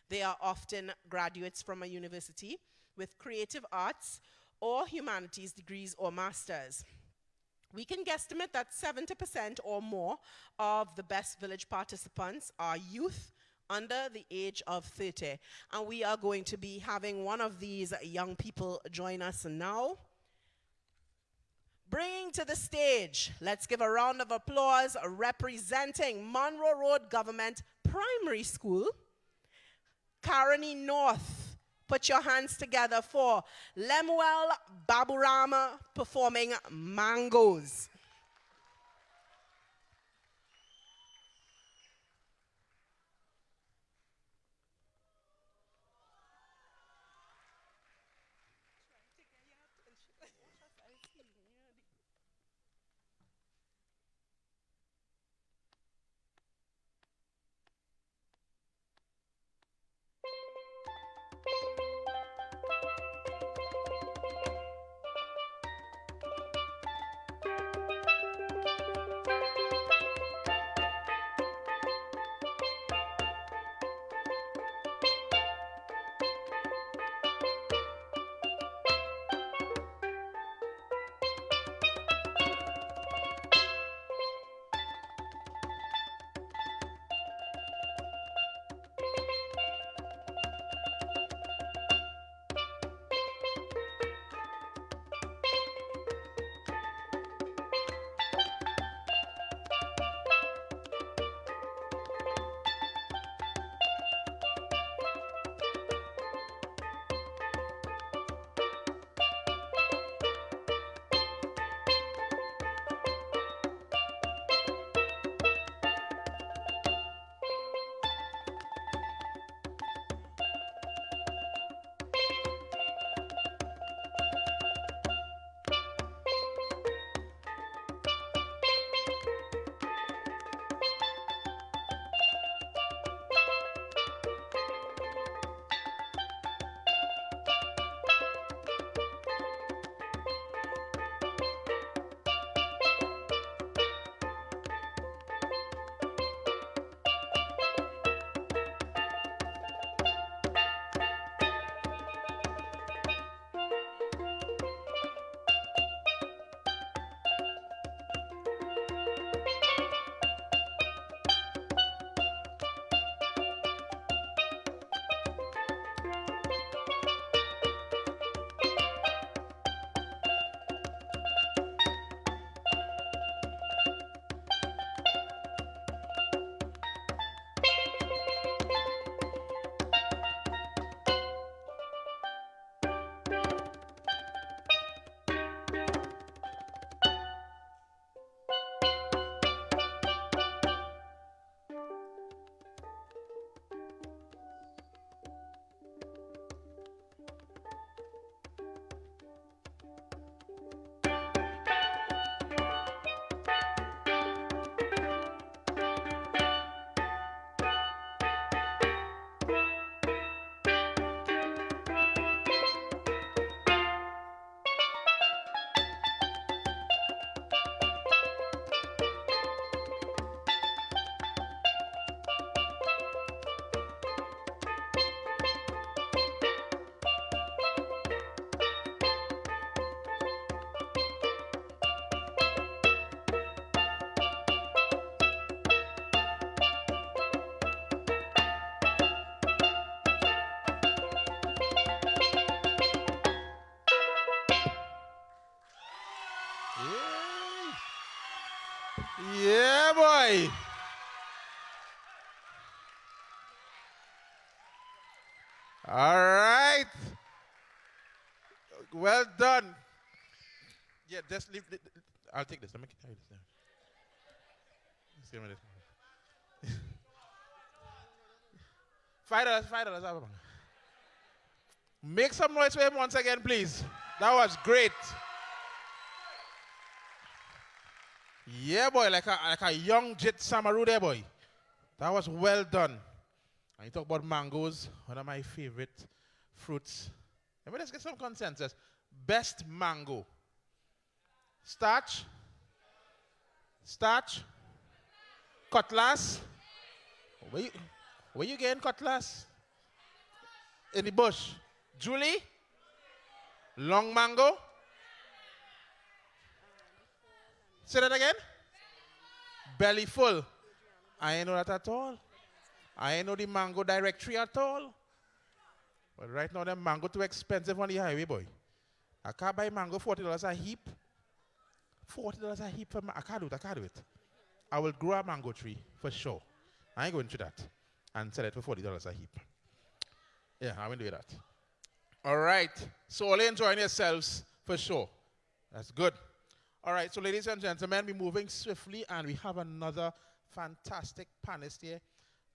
They are often graduates from a university with creative arts or humanities degrees or masters. We can guesstimate that 70% or more of the Best Village participants are youth under the age of 30. And we are going to be having one of these young people join us now. Bringing to the stage, let's give a round of applause representing Monroe Road Government Primary School, Caroni North. Put your hands together for Lemuel Baburama performing Mangoes. Yeah, boy. All right. Well done. Yeah, just leave. I'll take this. Let me carry this down. Let's give me this. $5, $5. Have a man. Make some noise for him once again, please. That was great. Yeah, boy, like a young Jit Samaru there, boy. That was well done. And you talk about mangoes, one of my favorite fruits. Let's get some consensus. Best mango. Starch. Starch. Cutlass. Where you getting cutlass? In the bush. Julie? Long mango? Say that again? Belly full. I ain't know that at all. I ain't know the mango directory at all. But right now, the mango too expensive on the highway, boy. I can't buy mango $40 a heap. $40 a heap for I can't do it. I will grow a mango tree for sure. I ain't going to that. And sell it for $40 a heap. Yeah, I will do that. All right. So all enjoying yourselves for sure. That's good. All right. So ladies and gentlemen, we're moving swiftly, and we have another fantastic panelist here.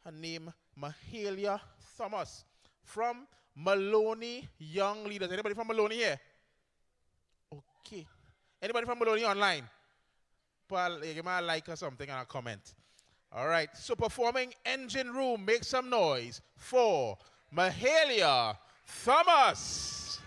Her name, Mahalia Thomas, from Maloney Young Leaders. Anybody from Maloney here? Okay. Anybody from Maloney online? Give me a like or something and a comment. All right. So performing Engine Room, make some noise for Mahalia Thomas.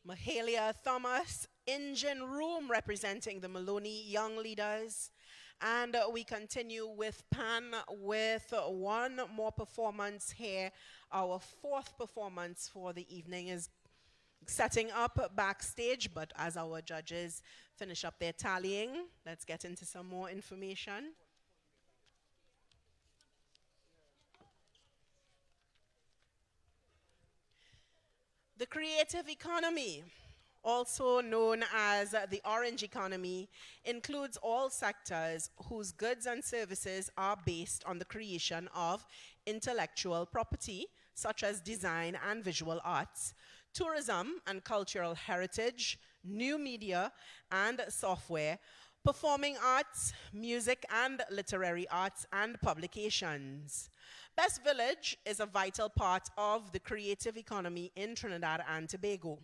Mahalia Thomas, Engine Room representing the Maloney Young Leaders. And we continue with Pan with one more performance here. Our fourth performance for the evening is setting up backstage, but as our judges finish up their tallying, let's get into some more information. The creative economy, also known as the orange economy, includes all sectors whose goods and services are based on the creation of intellectual property, such as design and visual arts, tourism and cultural heritage, new media and software, performing arts, music and literary arts, and publications. Best Village is a vital part of the creative economy in Trinidad and Tobago.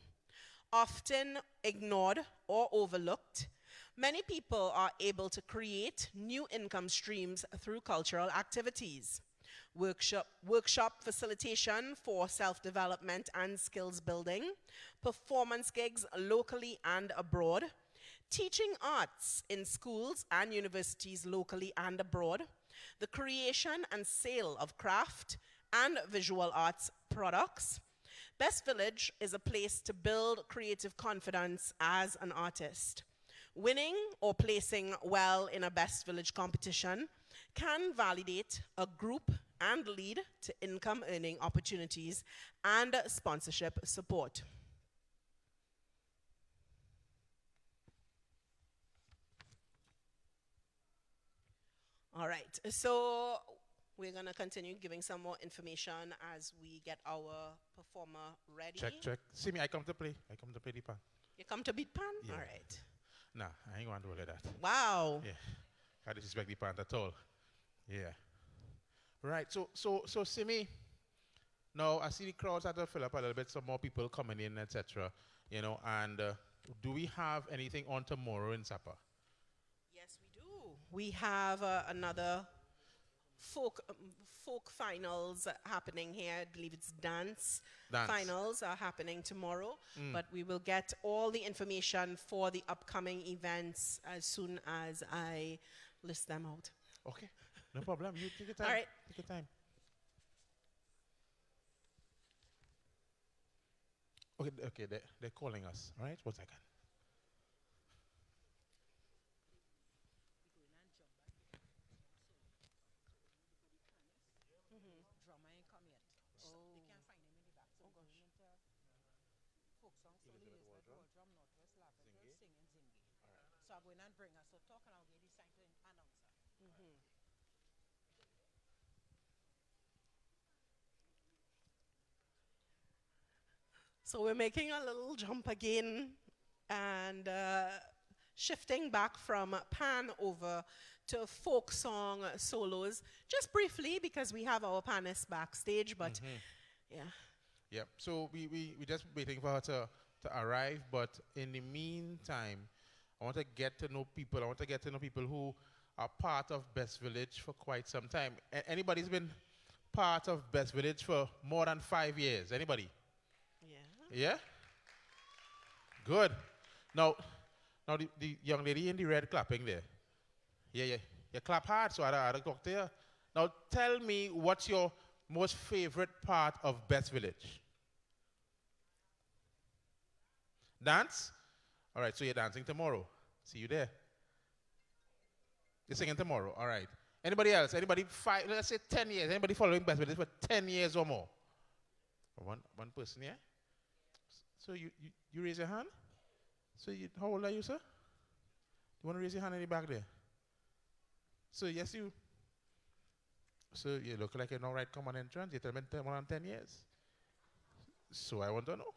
Often ignored or overlooked, many people are able to create new income streams through cultural activities. Workshop facilitation for self-development and skills building, performance gigs locally and abroad, teaching arts in schools and universities locally and abroad, the creation and sale of craft and visual arts products. Best Village is a place to build creative confidence as an artist. Winning or placing well in a Best Village competition can validate a group and lead to income earning opportunities and sponsorship support. All right, so we're gonna continue giving some more information as we get our performer ready. Check. See me, I come to play. I come to play the pan. You come to beat pan? Yeah. All right. Nah, I ain't going to do all of that. Wow. Yeah. I disrespect the pan at all. Yeah. Right, so see me. Now, I see the crowds start to fill up a little bit, some more people coming in, etc. You know, and do we have anything on tomorrow in Sapa? Yes, we do. We have another folk finals happening here. I believe it's dance finals are happening tomorrow. But we will get all the information for the upcoming events as soon as I list them out. Okay, no problem. You take your time. All right. Take your time. Okay, they're calling us. All right, 1 second. Drummer ain't come yet. Oh. They can't find him in the back. So going into folk song, so he is like World Drum Northwest Labrador singing Zingy. Right. So I'm going and bring us. So talk and I'll get the sign to announcer. So we're making a little jump again and shifting back from pan over to folk song solos, just briefly because we have our panists backstage, but yeah. Yep. So we just waiting for her to arrive, but in the meantime, I want to get to know people. I want to get to know people who are part of Best Village for quite some time. Anybody's been part of Best Village for more than 5 years? Anybody? Yeah? Good. Now the young lady in the red clapping there. Yeah. You clap hard, so I talk to you. Now tell me what's your most favorite part of Best Village? Dance? All right, so you're dancing tomorrow. See you there. You're singing tomorrow. All right. Anybody else? Anybody let's say 10 years. Anybody following Best Village for 10 years or more? One person, yeah? So you raise your hand? So how old are you, sir? You want to raise your hand in the back there? So yes, you. So you look like you're not right common entrance. You're telling me more than 10 years. So I want to know.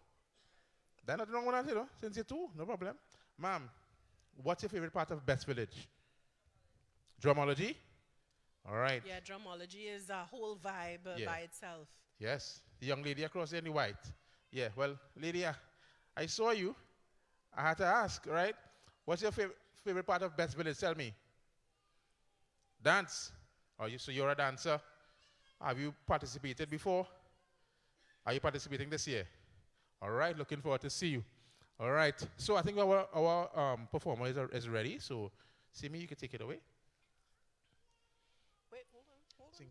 That's not wrong with that, you know, since you're two, no problem. Ma'am, what's your favorite part of Best Village? Drumology? All right. Yeah, drumology is a whole vibe by itself. Yes. The young lady across there in the white. Yeah, well, lady, I saw you. I had to ask, right? What's your favorite part of Best Village? Tell me. Dance. So you're a dancer. Have you participated before? Are you participating this year? All right, looking forward to see you. All right. So I think our performer is ready. So, Simi, you can take it away. Wait, hold on. Sing.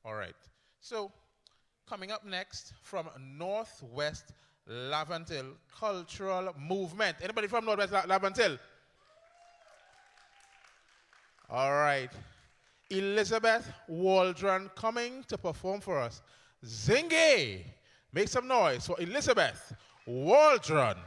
All right. So, coming up next from Northwest Laventille Cultural Movement. Anybody from Northwest Laventille? All right. Elizabeth Waldron coming to perform for us. Zingy! Make some noise for Elizabeth Waldron.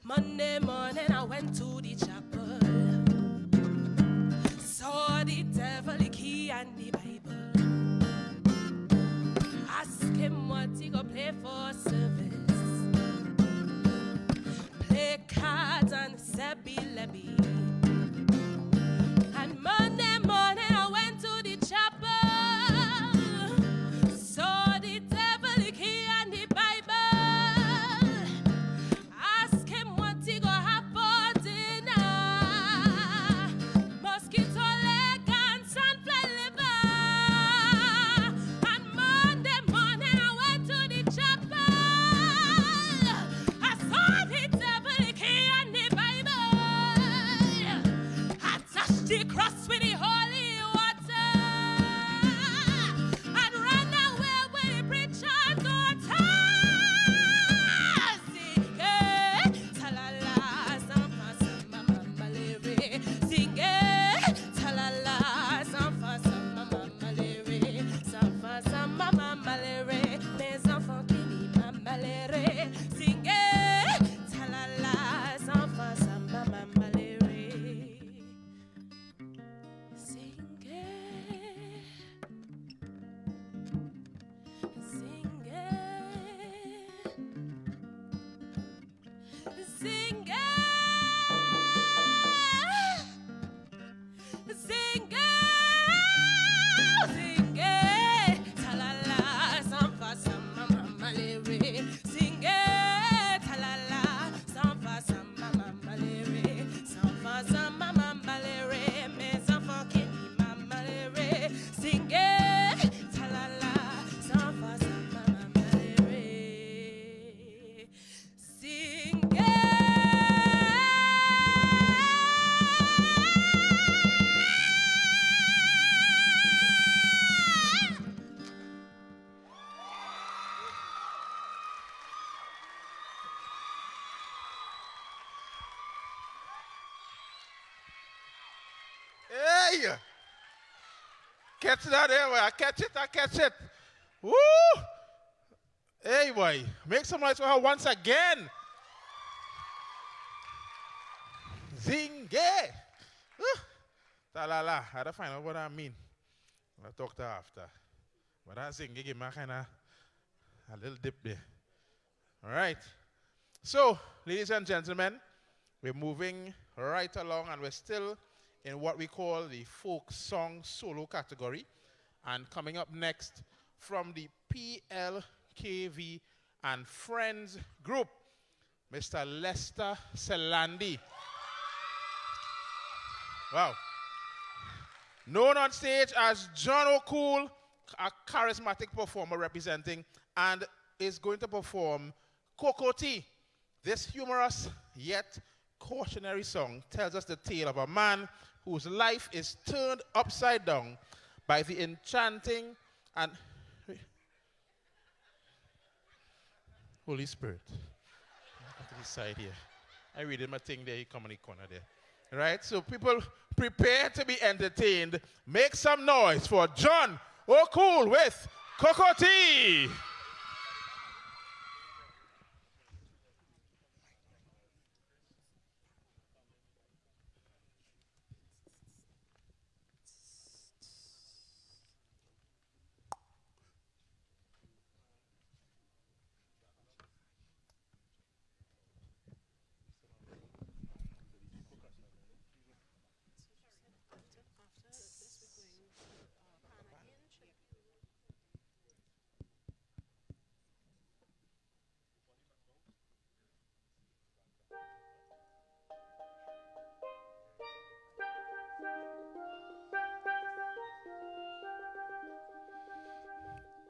Monday morning I went to the chapel, saw the devil, the key and the Bible. Ask him what he go play for service. Play cards and Sebby Levy. And Monday morning I went to the chapel, saw the devil, the key and the Bible. Ask him what he go have for dinner. Mosquito leg and sunflower liver. And Monday morning I went to the chapel. I saw the devil, the key and the Bible. I touched the cross with the holy water. And ran away with the preacher's daughter. Sing it, ta-la-la, samfa, samba, mamba, lere. Sing it, ta-la-la, samfa, samba, mamba, lere. Samfa, samba, mamba, lere. Les enfants qui n'y mamba, lere. Sing it, ta-la-la, samfa, samba, mamba, lere. Sing it. Sing it. Sing it. Sing it. Sing it. Ta-la-la, samfa, samba, mama, lere. Sing it. Ta-la-la, samfa, samba, mama, lere. Samfa, samba, mama, lere. Mes enfants qui n'y mama, lere. Sing it. Ta-la-la, samfa, samba, mama, lere. Sing it. Hey! Catch that there, boy. I catch it. Woo! Hey, boy. Make some noise for her once again. Zinge! Ta-la-la. I had to find out what I mean. I'll talk to her after. But that zinge give me kind of a little dip there. All right. So, ladies and gentlemen, we're moving right along and we're still in what we call the folk song solo category. And coming up next from the PLKV and Friends group, Mr. Lester Selandi. Wow. Known on stage as John O'Cool, a charismatic performer representing, and is going to perform Kokoti. This humorous yet cautionary song tells us the tale of a man whose life is turned upside down by the enchanting and Holy Spirit. Come to this side here. I read him a thing there, he come in the corner there. Right? So people prepare to be entertained. Make some noise for John O'Cool with Kokoti.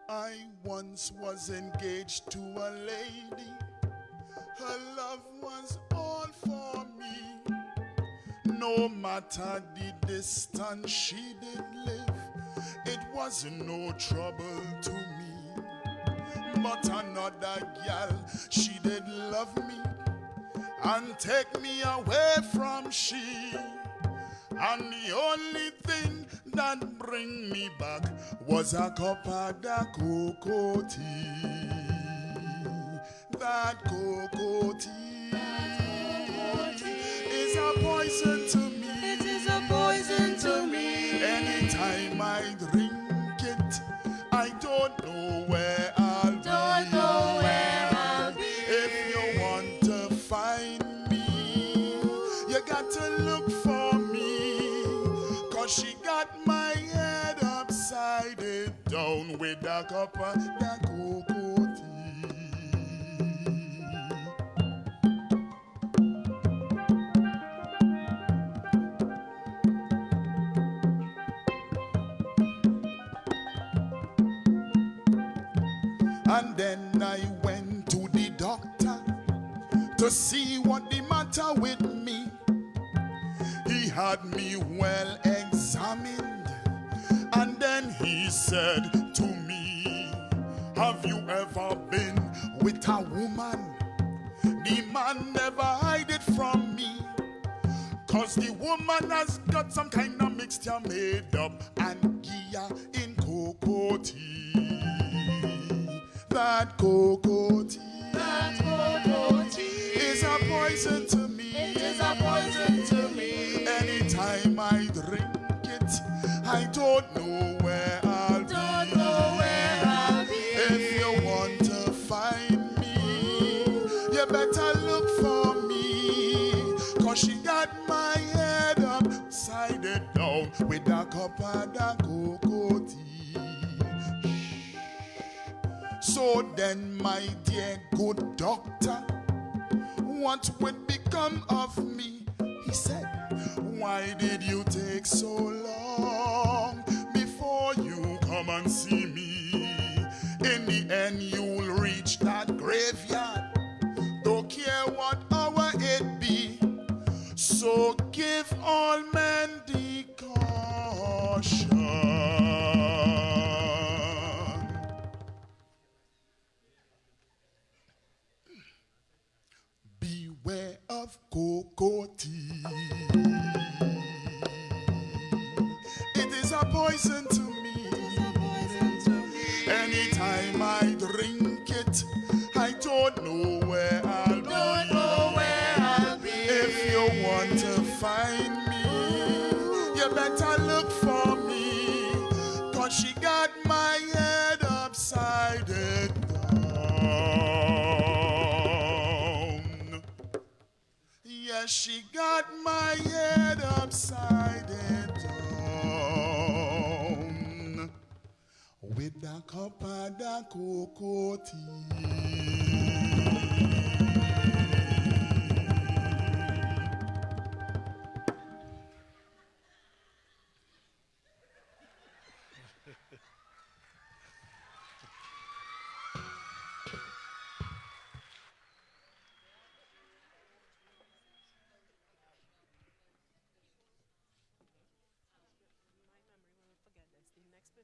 I once was engaged to a lady. Her love was all for me. No matter the distance she did live, it wasn't no trouble to me. But another gal, she did love me and take me away from she. And the only thing that bring me back was a cup of that cocoa tea. That cocoa tea is a poison to me. It is a poison to me. Anytime I drink it, I don't know where I'll be. Don't know where I'll be. If you want to find me, you got to look for me. 'Cause she got my head upside down with a cup of that cocoa tea. And then I went to the doctor to see what the matter with me. He had me well examined, and then he said to me, have you ever been with a woman? The man never hide it from me, 'cause the woman has got some kind of mixture made up and gia in cocoa tea. That cocoa tea, is a poison to me. It is a poison to me. Anytime I drink it, I don't know where I'll be. Don't know where I'll be. If you want to find me, you better look for me. 'Cause she got my head upside down with a cup of that cocoa tea. So then, my dear good doctor, what would become of me? He said, why did you take so long before you come and see me? In the end, you'll reach that graveyard. Don't care what hour it be. So give all men the caution. Beware of cocoa tea. It is a poison to me. Anytime I drink it, I don't know where I'll be. Don't know where I'll be. If you want to find me, you better look for me. 'Cause she got my head upside down. Yes, she got my head upside down with the cup of the cocoa tea.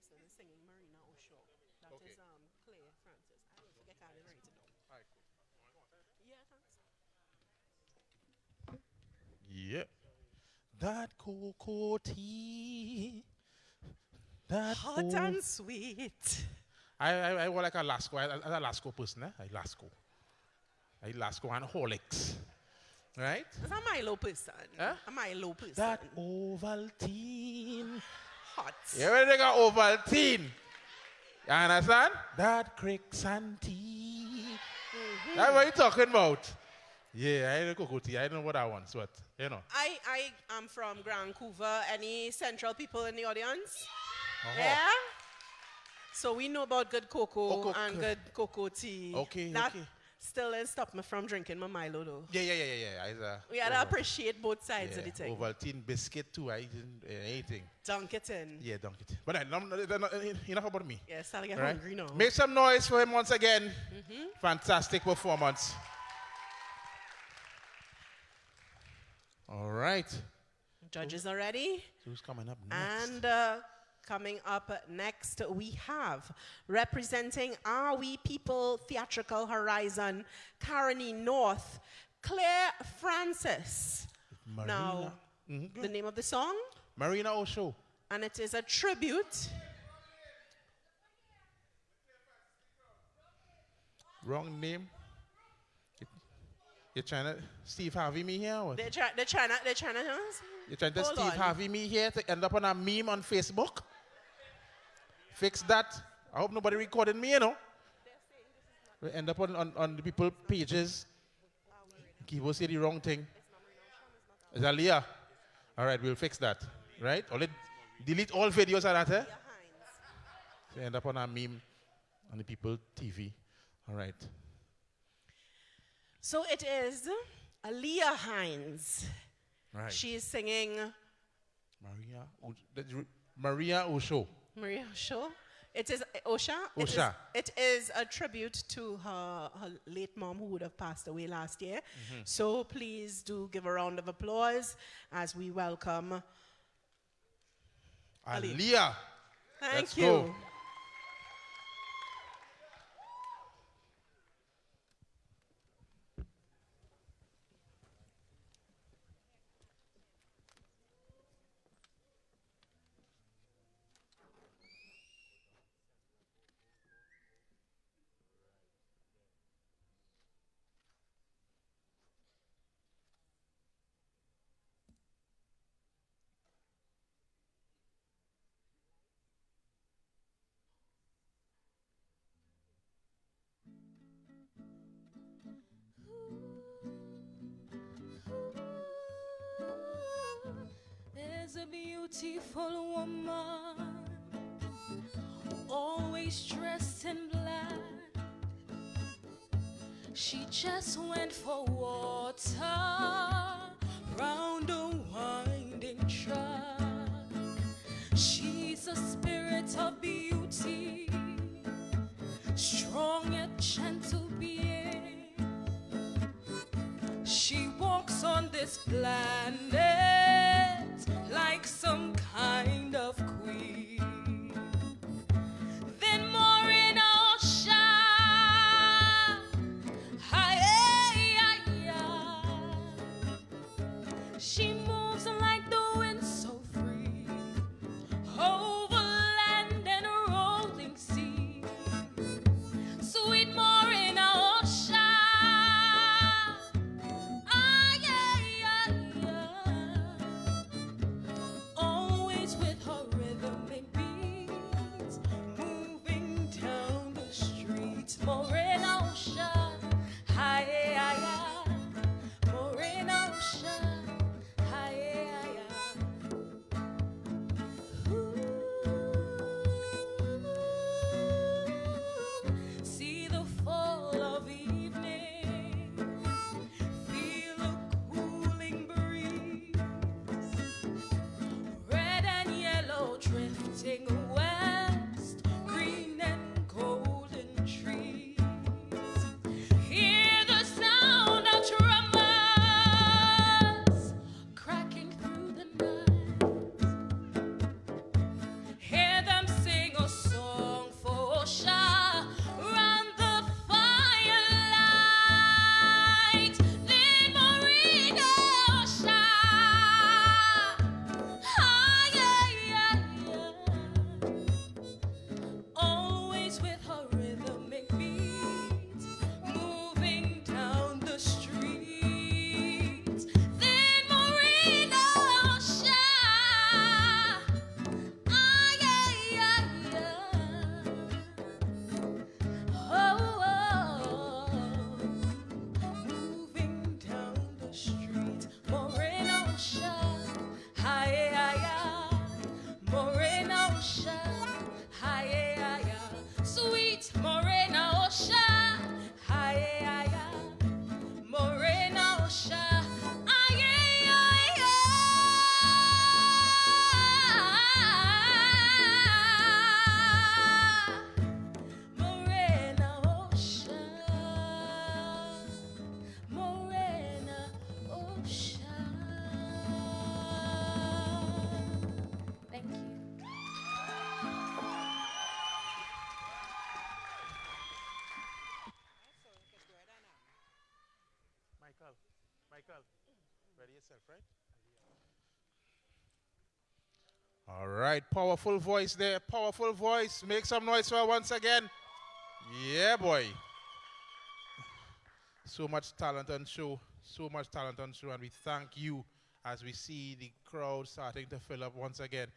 person is singing Marina Osho. That is Claire Francis. I will forget how to write it down. Yeah, thanks. Yep. That cocoa tea. That Hot and sweet. I was like a Lasco. I'm a Lasco person. I Lasco. I Lasco and Horlicks. Right? That's a Milo person. Huh? A Milo person. That Ovaltine. hot. You ever drink a Ovaltine? You understand? That cricks and tea. That's what you talking about. Yeah, I know cocoa tea. I know what I want, but you know. I am from Grand Couver. Any central people in the audience? Uh-huh. Yeah? So we know about good cocoa Cocoa- and good cocoa tea. Okay, That okay. still didn't stop me from drinking my Milo though. Yeah. It's We had to appreciate both sides of the thing. Ovaltine biscuit too. I didn't anything. Dunk it in. Yeah, dunk it. But enough about me. Yes, I'll get All right? hungry now. Make some noise for him once again. Fantastic performance. All right. Judges are ready. Who's coming up next? And coming up next, we have representing Are We People Theatrical Horizon, Caroni North, Claire Francis. Now, the name of the song? Marina Osho. And it is a tribute. Wrong name. You're trying to Steve Harvey me here? Or? They're trying to. You're trying to Hold Steve on. Harvey me here to end up on a meme on Facebook? Fix that. I hope nobody recording me, you know. We end up on the people pages. People say the wrong thing. Is that Leah? All right, we'll fix that. Right? Delete all videos of that, eh? So end up on a meme on the people TV. All right. So it is Aaliyah Hines. Right. She is singing Maria Osho. Maria Osho. It is Osha. Osha. It is a tribute to her late mom who would have passed away last year. So please do give a round of applause as we welcome Aaliyah. Thank Let's you. go. There's a beautiful woman, always dressed in black. She just went for water round a winding track. She's a spirit of beauty, strong yet gentle being. She walks on this planet like some kind of queen. Then more in ocean, she moves like the wind so free, over land and rolling sea. Sweet Marina Osha, All right, powerful voice there, powerful voice. Make some noise for her once again. Yeah, boy. So much talent on show, and we thank you as we see the crowd starting to fill up once again.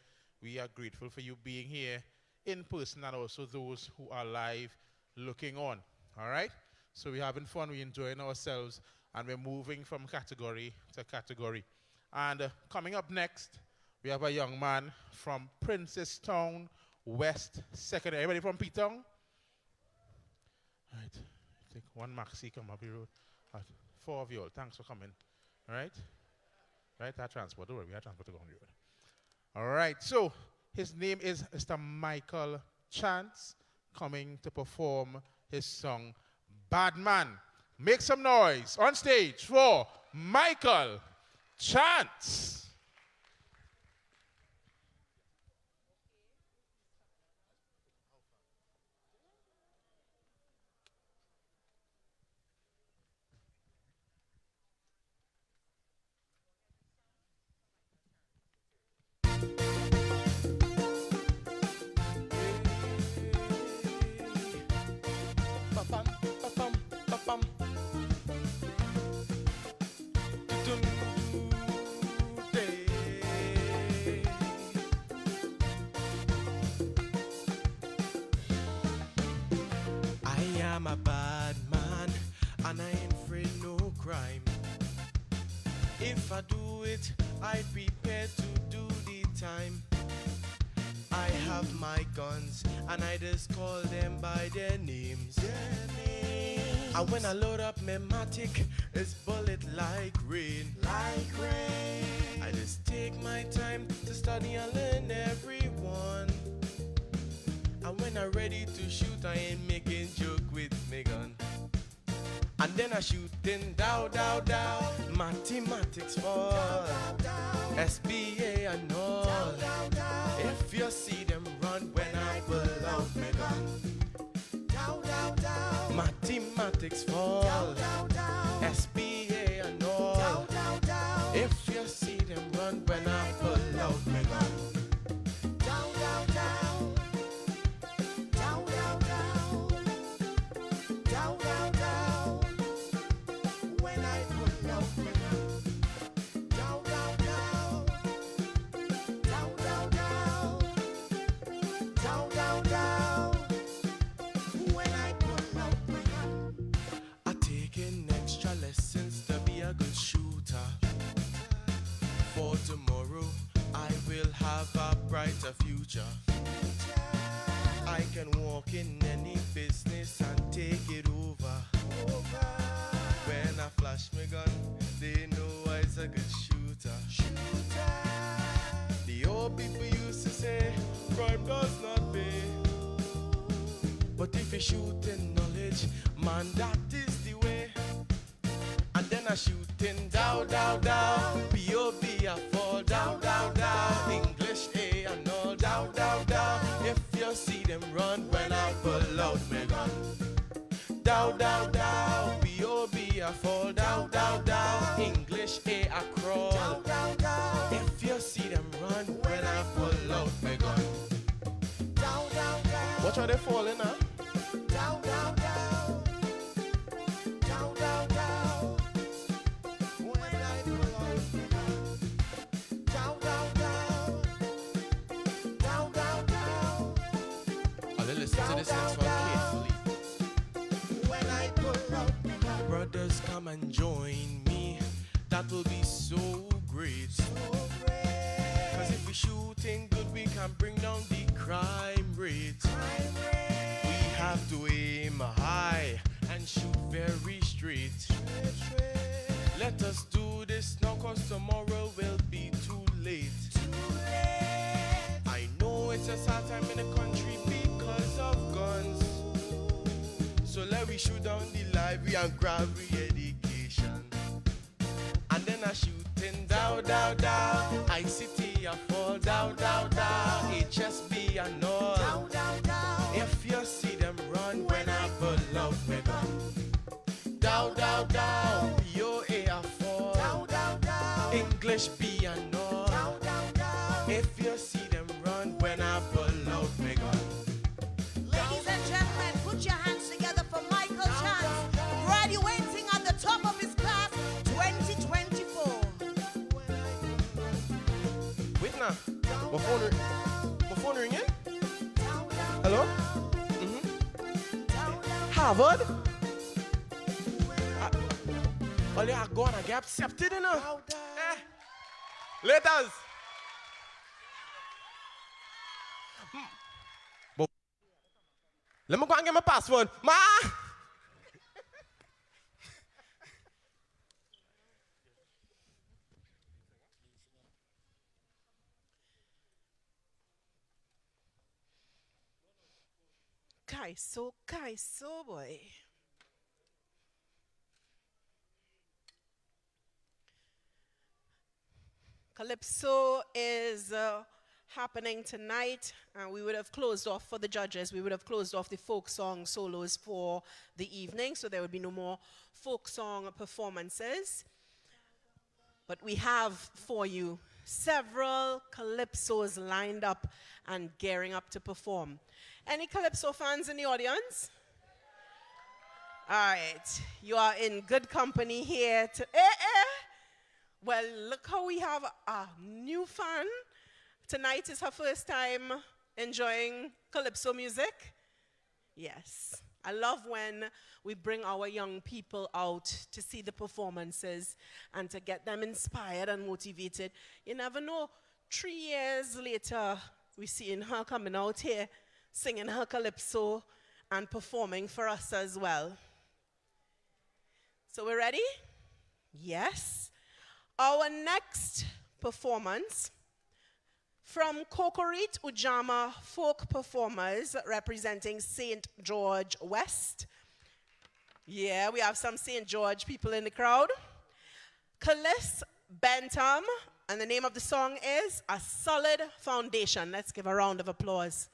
We are grateful for you being here in person and also those who are live looking on. All right? So we're having fun, we're enjoying ourselves, and we're moving from category to category. And coming up next, we have a young man from Princestown West Secondary. Everybody from P-Town? All right. I think one Maxi come up here. Four of you all. Thanks for coming. All right? Right? Our transport. Don't worry, we have transport to go on the road. All right. So his name is Mr. Michael Chance, coming to perform his song, Bad Man. Make some noise on stage for Michael Chance. I'm a bad man, and I ain't afraid no crime. If I do it, I prepare to do the time. I have my guns, and I just call them by their names. And when I load up my matic, it's bullet like rain. Like rain. I just take my time to study and learn everyone. And when I'm ready to shoot, I ain't making joke with me gun. And then I shoot in dow, dow, dow. Mathematics for SBA and all. If you see them run when I pull out me gun. Dow, dow, dow. Mathematics for SBA and all. If you see them run when I pull out me gun. Dow, dow, dow. Have a brighter future. I can walk in any business and take it over. When I flash my gun, they know I's a good shooter. The old people used to say, crime does not pay. But if you shoot in knowledge, man, that is the way. And then I shoot in dow, dow, dow. P.O.B. I fall down, down, down. English A and all down, down, down. If you see them run when I pull out my gun. Dow, dow, dow. P.O.B. I fall down, down, down. English A I crawl. Down, down, down. If you see them run when I pull out my gun. Down, down, down. Watch how they falling, huh? Down, down, down. Listen to this next one carefully. When I pull out, brothers come and join me. That will be so great. Cause if we shooting good, we can bring down the crime rate. We have to aim high and shoot very straight. Let us do this now, cause tomorrow will be too late. I know it's a sad time in the country because of guns. So let we shoot down the library and grab re-education. And then I shoot in dow, dow, dow. ICT I fall down, down, down. HSB and all. Down, down, down. If you see them run when I pull out my gun. Down, down, down. POA I fall. Down, down, down. Hello? Harvard? Well, yeah, go on and get accepted, you know. Laters. But let me go and get my password. Ma! Kaiso, boy. Calypso is happening tonight, and we would have closed off for the judges. We would have closed off the folk song solos for the evening, so there would be no more folk song performances. But we have for you several calypsos lined up and gearing up to perform. Any calypso fans in the audience? All right, you are in good company here. Well, look how we have a new fan. Tonight is her first time enjoying calypso music. Yes, I love when we bring our young people out to see the performances and to get them inspired and motivated. You never know, 3 years later, we're seeing her coming out here, singing her calypso and performing for us as well. So we're ready? Yes. Our next performance from Kokorit Ujamaa folk performers representing St. George West. Yeah, we have some St. George people in the crowd. Kalis Bentham, and the name of the song is A Solid Foundation. Let's give a round of applause.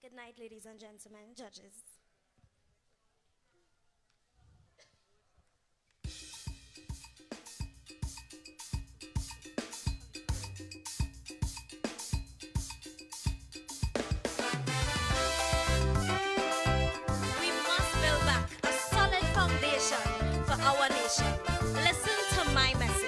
Good night, ladies and gentlemen, judges. We must build back a solid foundation for our nation. Listen to my message.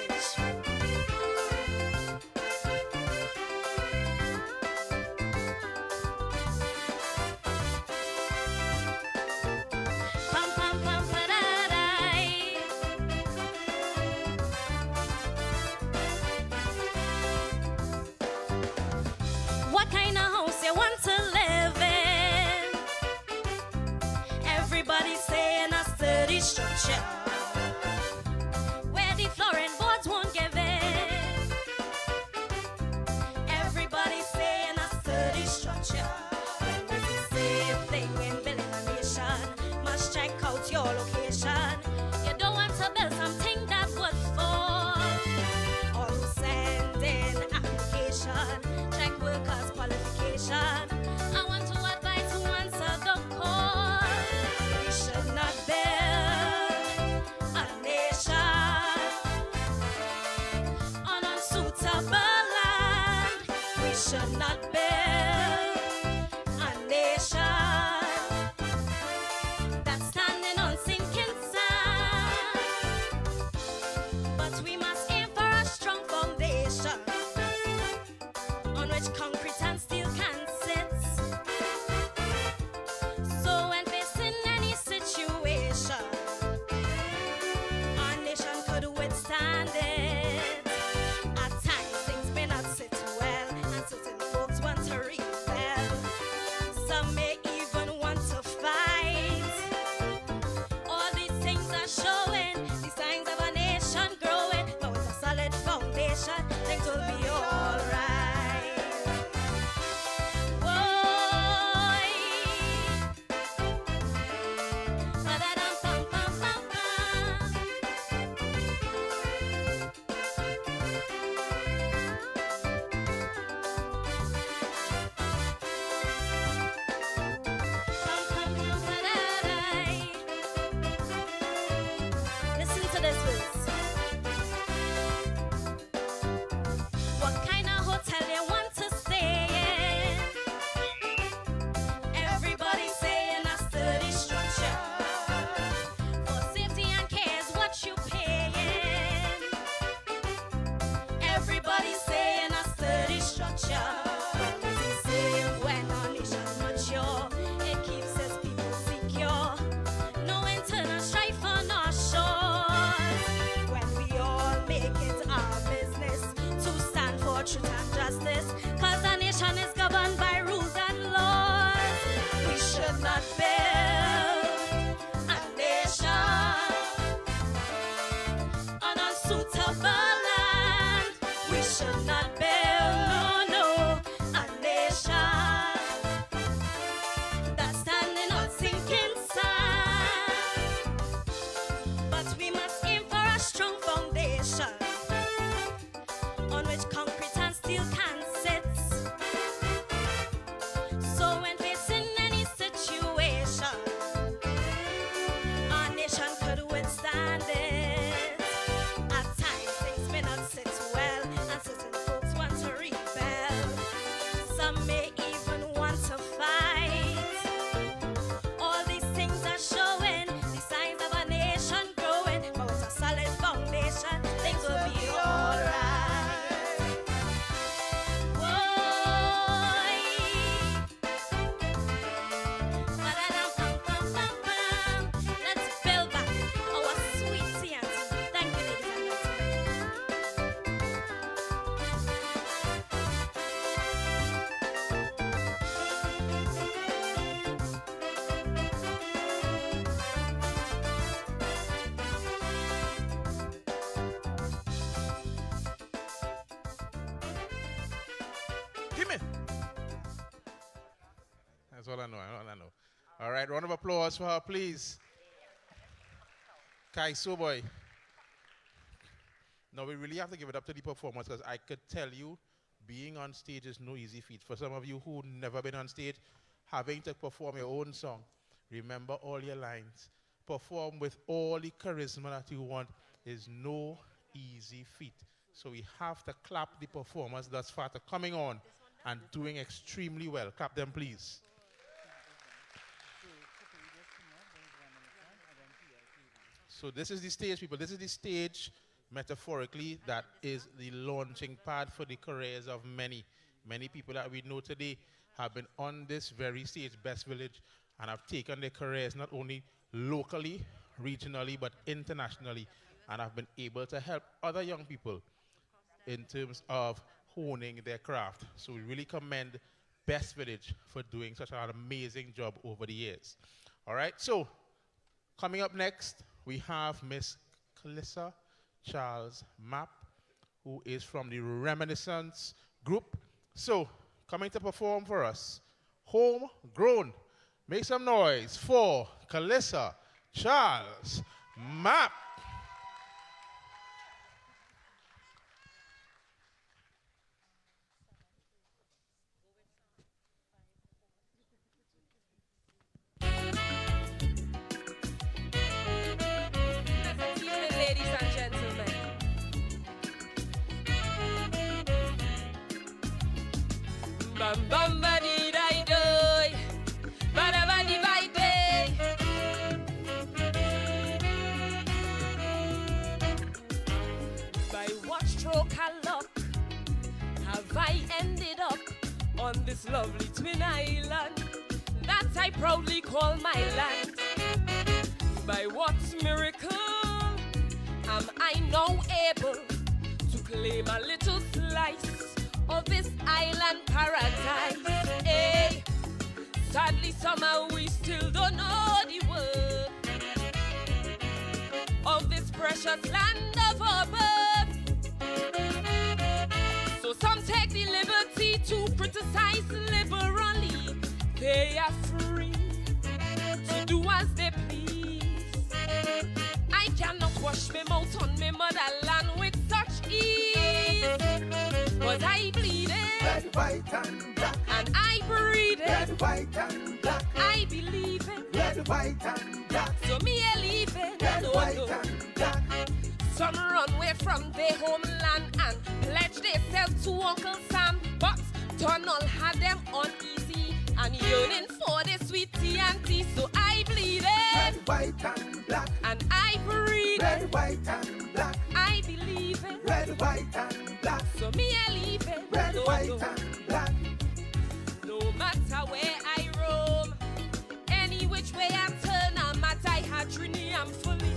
Pam, pam, pam, pa-da-dai. What kind of house you want to live in? Everybody saying a sturdy structure where the flooring boards won't give in. Everybody saying a sturdy structure. When it's the same thing in building a nation, must check out your location. You don't want to build something that would fall. Or who send in application, check workers' qualification. I want to advise who answer the call. We should not build a nation on unsuitable land. We should not build a nation that's standing on sinking sand. suitable land. We should not build, no, no, a nation that's standing on sinking sand. But we must aim for a strong foundation on which concrete and steel can sit. So when facing any situation, our nation could withstand it. At times things may not sit well, and certain folks want to rebel. Some may even want to fight. All these things are showing the signs of a nation growing. But with a solid foundation, things will be alright. Let's build back our sweet TNT. Thank you, ladies and gentlemen. Give me. That's all I know. All I know. All right, round of applause for her, please. Kai boy. Now we really have to give it up to the performers, because I could tell you, being on stage is no easy feat. For some of you who never been on stage, having to perform your own song, remember all your lines, perform with all the charisma that you want, is no easy feat. So we have to clap the performers thus far to coming on and doing extremely well. Clap them, please. So this is the stage, people. This is the stage, metaphorically, that is the launching pad for the careers of many. Many people that we know today have been on this very stage, Best Village, and have taken their careers not only locally, regionally, but internationally, and have been able to help other young people in terms of honing their craft. So we really commend Best Village for doing such an amazing job over the years. All right, so coming up next, we have Miss Calissa Charles Mapp, who is from the Reminiscence Group. So, coming to perform for us, Homegrown. Make some noise for Calissa Charles Mapp. Good evening, ladies and gentlemen. Bam bam ba dee dai doy, ba da ba dee bai day. By what stroke of luck have I ended up on this lovely twin island that I proudly call my land? By what miracle am I now able to claim a little slice of this island paradise? Hey, sadly somehow we still don't know the worth of this precious land of our birth. So some take the liberty to criticize liberally. They are free to do as they please. I cannot wash my mouth on my motherland with such ease. But I bleed it, red, white, and black. And I breathe it, red, white, and black. I believe it, red, white, and black. So me a leave it, red, no, white, no. and black. Some run away from their homeland and pledge themselves to Uncle Sam, but Donald had them uneasy and yearning for the sweet TNT. So I bleed it, red, white, and black. And I breathe red, it, white, and black. I believe it, red, white, and black. So me a leave it, red, no, white, no. and black. No matter where I roam, any which way I turn, I'm at I had Trini, I'm fully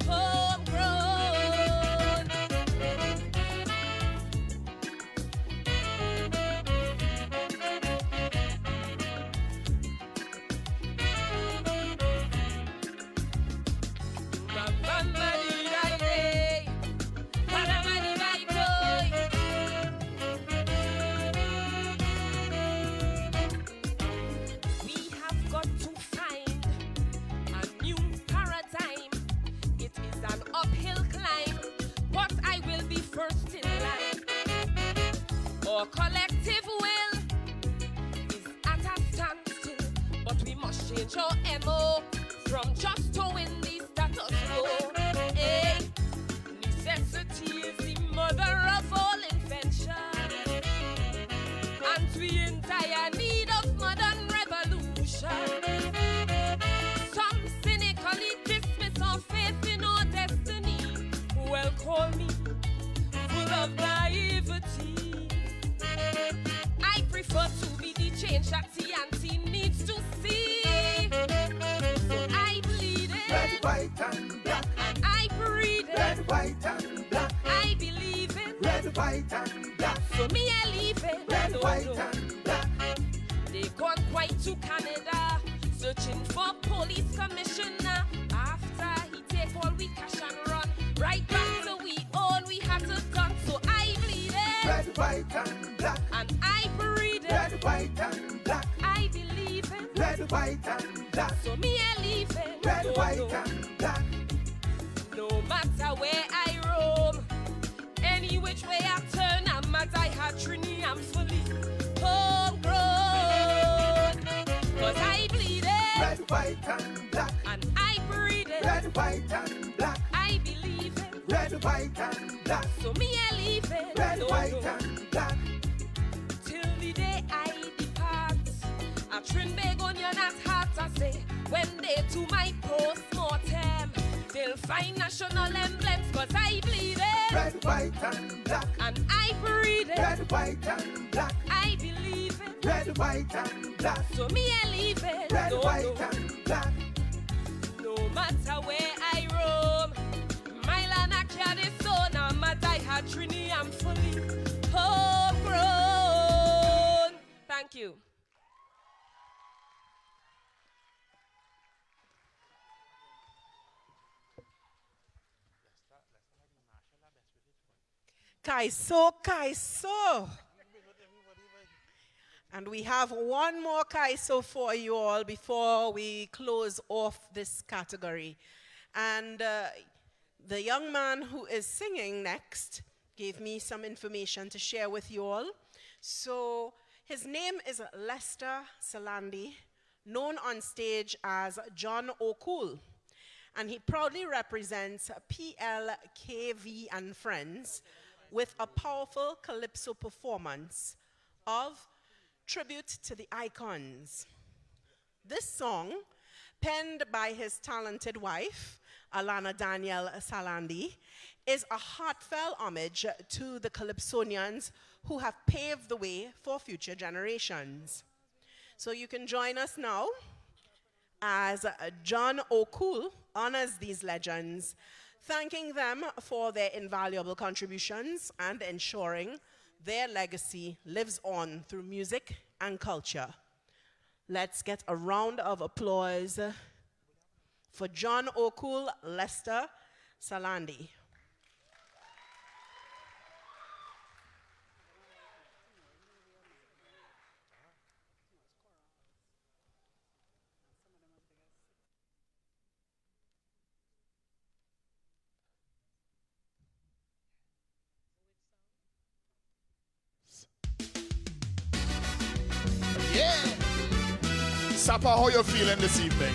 homegrown. Bam, bam, ba, dee, da, day. marched in line. Our collective will is at a standstill, but we must change our MO from just to win the status quo. Hey, necessity is the mother of all invention, and we in dire need of modern revolution. Some cynically dismiss our faith in our destiny. Well, call me full of naivety. I prefer to be the change that TNT needs to see. So I bleed it. Red, white, and black. And I breathe it. Red, white, and black. I believe it. Red, white, and black. So me, I leave it. Red, white, and black. They gone quite to Canada, searching for police commissioner. After he take all we cash and run, right back to we own we had to done. So I bleed it. Red, white, and black. And I breathe it. Red, white, and black. I believe it. Red, white, and black. So me, I leave it. Red, white, and black. No matter where I roam, any which way I turn, I'm at I had Trini, I'm fully homegrown. Cause I bleed it. Red, white, and black. And I breathe it. Red, white, and black. I believe it. Red, white, and black. So me, I leave it. Red, white, and black. Till the day I depart, a Trinbeg onion at heart, I say, when they do my post-mortem, they'll find national emblems, cause I bleed it. Red, white, and black. And I breathe it. Red, white, and black. I believe it. Red, white, and black. So me, I leave it. Red, No, white, no. and black. No matter where I roam, Mylana carry so no matter I had Trini, I'm fully homegrown. Thank you. Kaiso, Kaiso. And we have one more Kaiso for you all before we close off this category. And the young man who is singing next gave me some information to share with you all. So his name is Lester Salandi, known on stage as John O'Cool. And he proudly represents PLKV and Friends with a powerful calypso performance of Tribute to the Icons. This song, penned by his talented wife, Alana Danielle Salandi, is a heartfelt homage to the Calypsonians who have paved the way for future generations. So you can join us now as John O'Cool honors these legends, thanking them for their invaluable contributions and ensuring their legacy lives on through music and culture. Let's get a round of applause for John O'Cool, Lester Salandi. Yeah. Sapa, how you feeling this evening?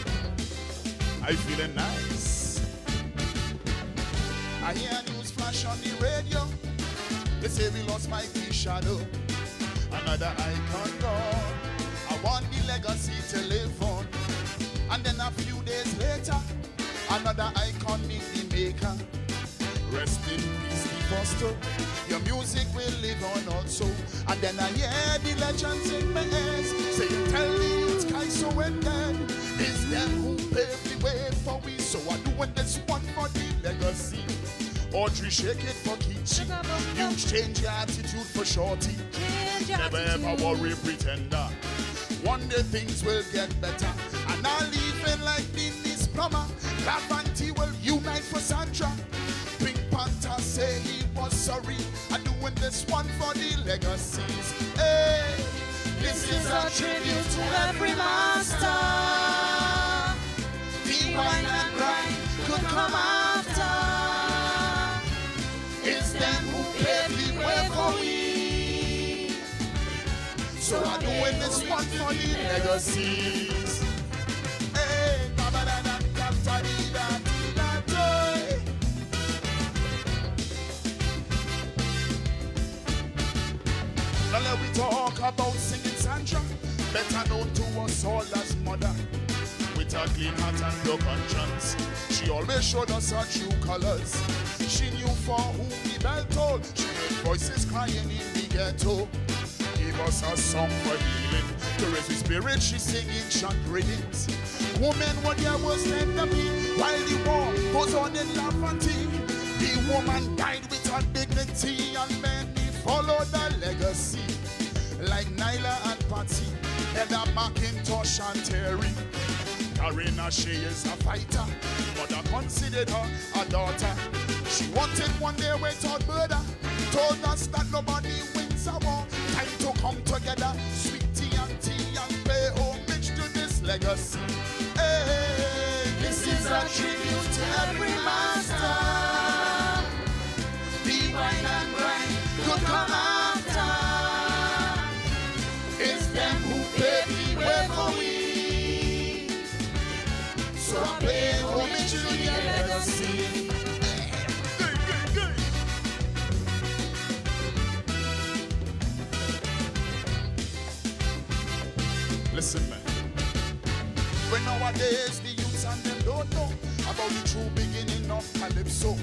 Are you feeling nice? I hear news flash on the radio. They say we lost Mike Shadow. Another icon gone. I want the legacy to live on. And then a few days later, another icon meet the maker. Rest in peace, the Foster. Your music will live on also. And then I hear the legends in my ears saying, tell me it's Kaiso and dead. It's them who paved the way for we. So I'm doing this one for the legacy. Audrey, shake it for Kichi. You change your attitude for Shorty. Never ever worry, pretender. One day things will get better. And I'll leave it like Dennis Plummer. Lavanti will unite for Sandra. Pink Panther say he was sorry. I'm doing this one for the legacies. Hey, this is a tribute to every master. The wine and grind could come after. It's them who pay So I'm doing this one for the legacies. Hey, now let we talk about singing Sandra, better known to us all as mother. With her clean heart and pure conscience, she always showed us her true colors. She knew for whom the bell tolled. She heard voices crying in the ghetto. Gave us a song for healing. To raise the spirit, she singing chant rhythms. Women were there was enemy while the war goes on in Laventille. The woman died with her dignity, and many followed the legacy. Like Nyla and Patsy, Heather McIntosh and Terry. Karina, she is a fighter. Mother considered her a daughter. She wanted one day without murder. Told us that nobody wins a war. Time to come together, sweet tea and pay homage to this legacy. Hey, this is a tribute to every master. The wine and grind could come after. It's them who pay the way for we. So I pay homage to their legacy. Good. Listen, man. When nowadays the youths and them don't know about the true beginning of Calypso.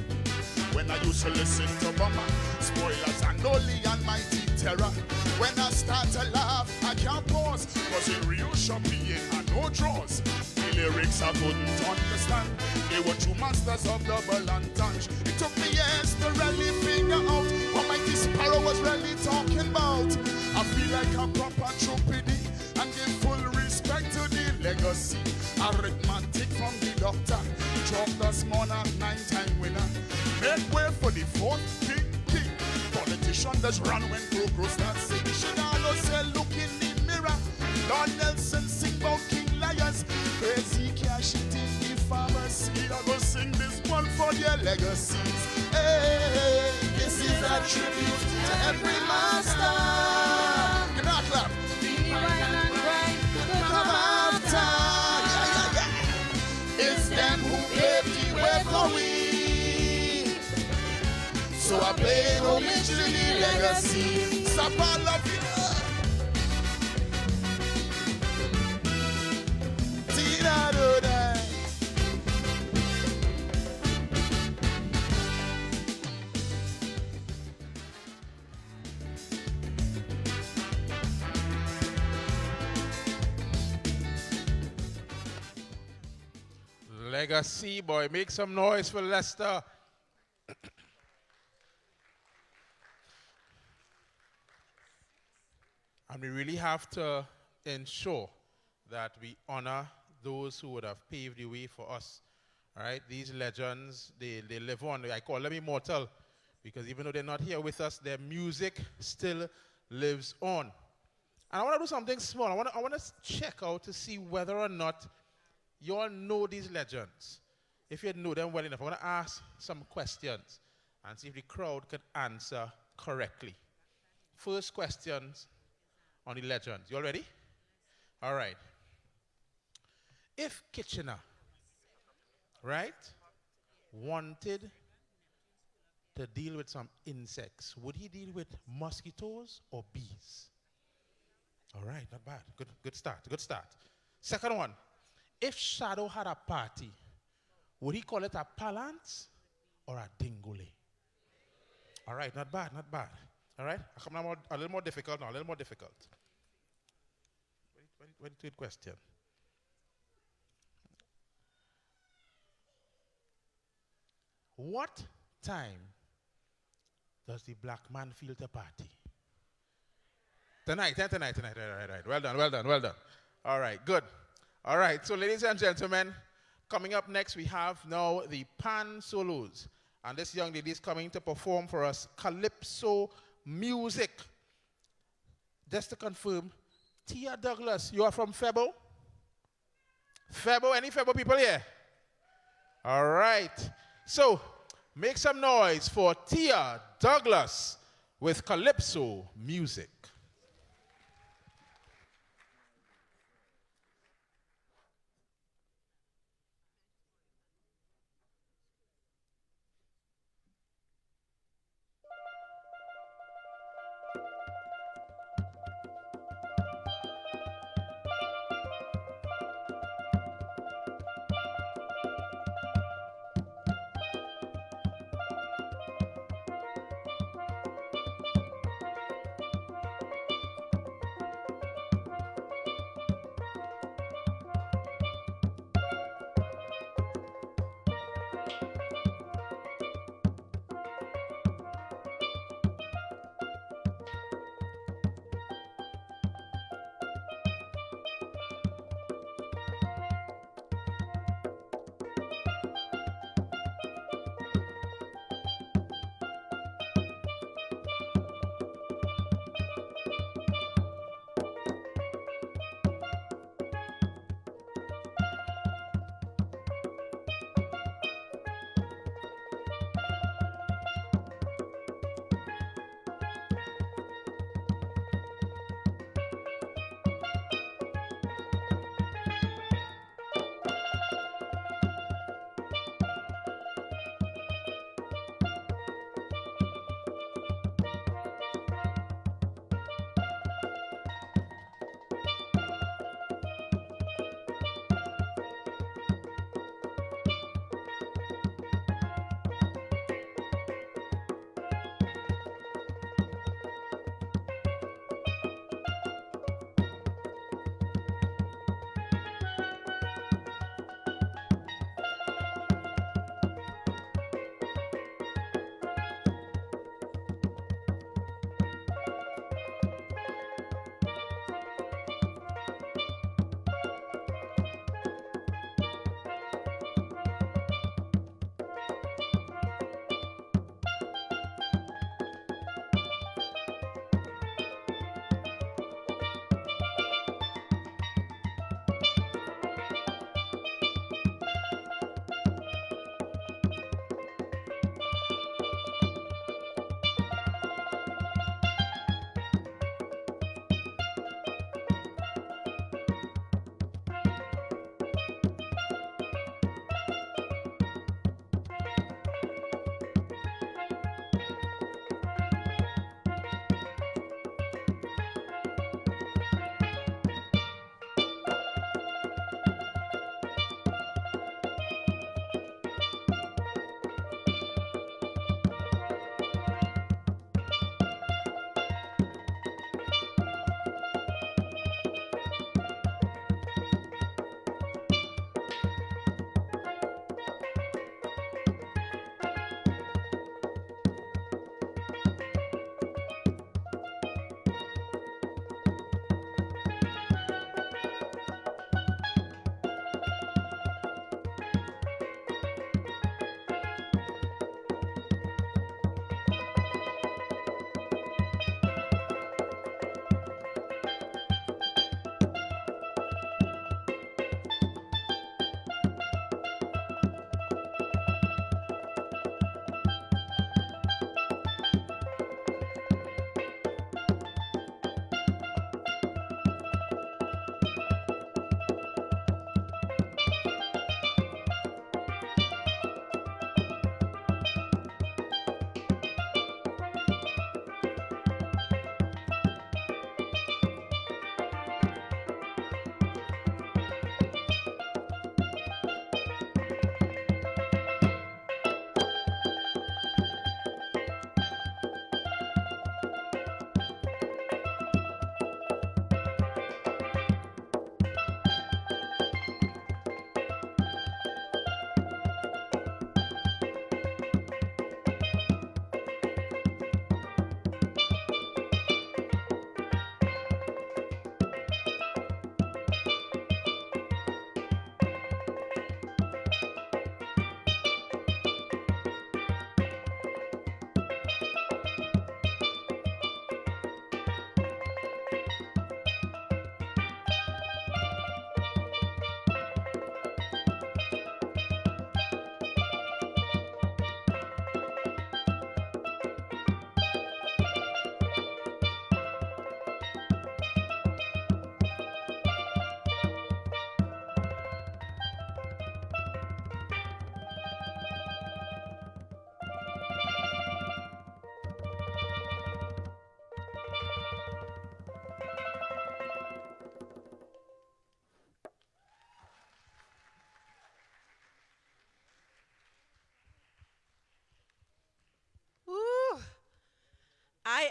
When I used to listen to Mama, Spoilers and Nolly and Mighty Terror. When I start to laugh, I can't pause. Cause in real shopping and no draws. The lyrics I couldn't understand. They were true masters of double entendre. It took me years to really figure out what Mighty Sparrow was really talking about. I feel like a proper troopedy and give full respect to the legacy. Arithmetic from the doctor. Dropped us monarch 9-time winner. Make way for the fourth big king. Politician does run when Coco starts singing. Shinalo say look in the mirror. Lord Nelson sing about King Lions. Crazy cash it in the pharmacy. I go sing this one for their legacies. Hey, this is a tribute to every master. Give me a clap. Come after. Yeah. It's them who paved the way for we. So I pay homage to the legacy. Sapa love you. Tina do that. Legacy, boy. Make some noise for Lester. And we really have to ensure that we honor those who would have paved the way for us. All right? These legends, they live on. I call them immortal because even though they're not here with us, their music still lives on. And I want to do something small. I want to check out to see whether or not you all know these legends. If you know them well enough, I want to ask some questions and see if the crowd can answer correctly. First questions on the legends. You all ready? All right. If Kitchener, right, wanted to deal with some insects, would he deal with mosquitoes or bees? All right, not bad. Good start. Second one. If Shadow had a party, would he call it a palance or a dingole? All right, not bad. All right, I come now a little more difficult now, Very good question. What time does the black man feel the party? Tonight. Right. Well done. All right, good. All right, so ladies and gentlemen, coming up next, we have now the Pan Solos. And this young lady is coming to perform for us Calypso music. Just to confirm, Tia Douglas, you are from Febo? Febo, any Febo people here? All right. So, make some noise for Tia Douglas with Calypso music.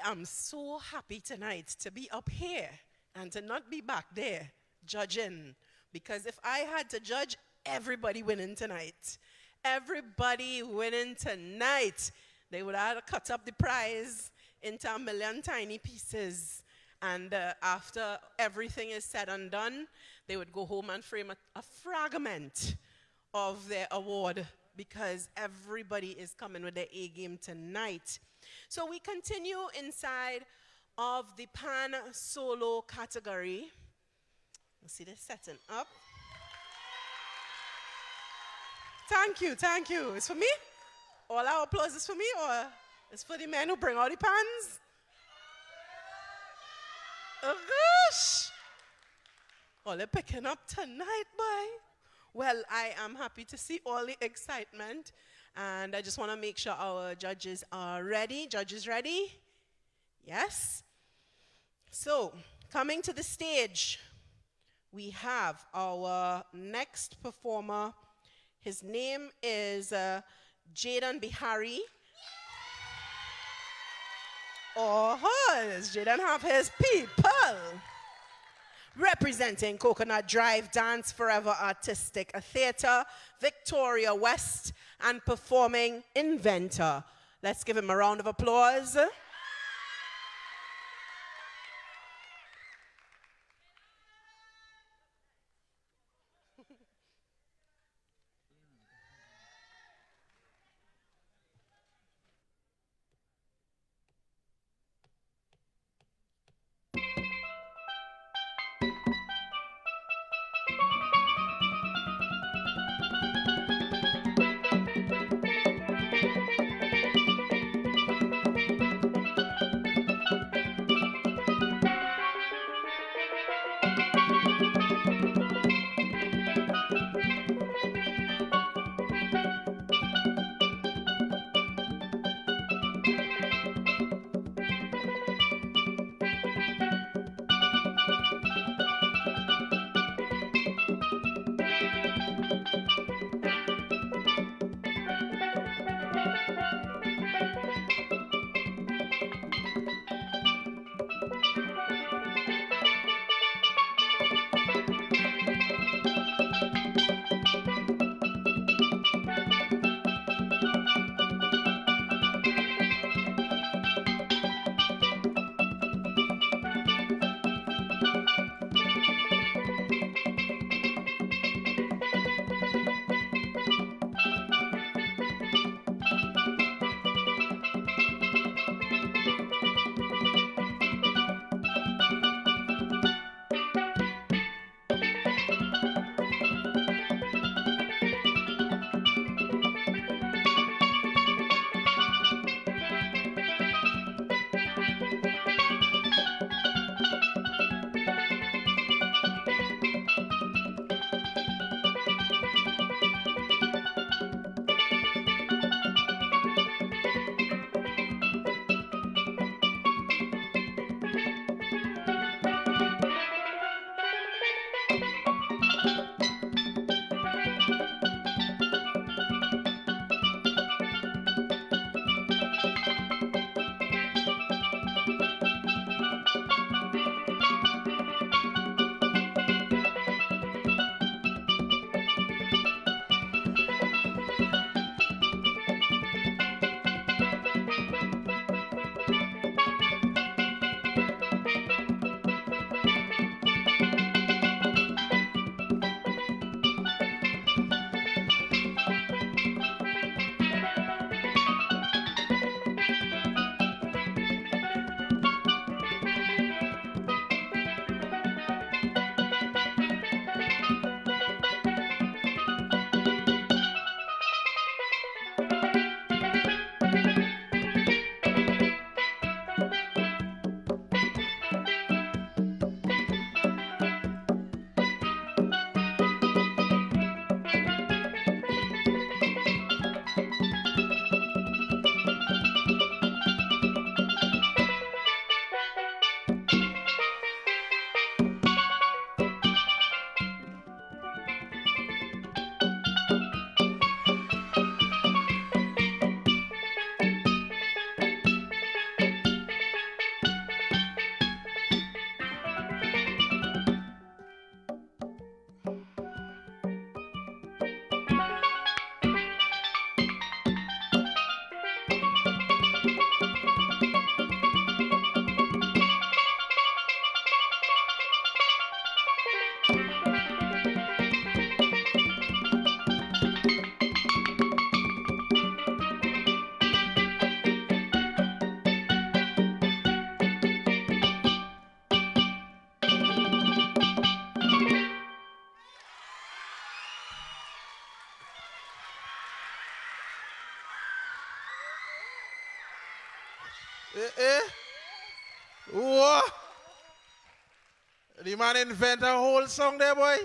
am so happy tonight to be up here and to not be back there judging. Because if I had to judge, everybody winning tonight. Everybody winning tonight. They would have to cut up the prize into a million tiny pieces. And after everything is said and done, they would go home and frame a fragment of their award because everybody is coming with their A game tonight. So we continue inside of the Pan Solo category. Let's see this setting up. Thank you, thank you. It's for me? All our applause is for me, or it's for the men who bring all the pans? Oh gosh! Oh, they're picking up tonight, boy. Well, I am happy to see all the excitement, and I just want to make sure our judges are ready. Judges ready? Yes? So, coming to the stage, we have our next performer. His name is Jaden Bihari. Oh, does Jaden have his people? Representing Coconut Drive Dance Forever Artistic Theatre, Victoria West, and performing Inventor. Let's give him a round of applause. What? The man invent a whole song there, boy.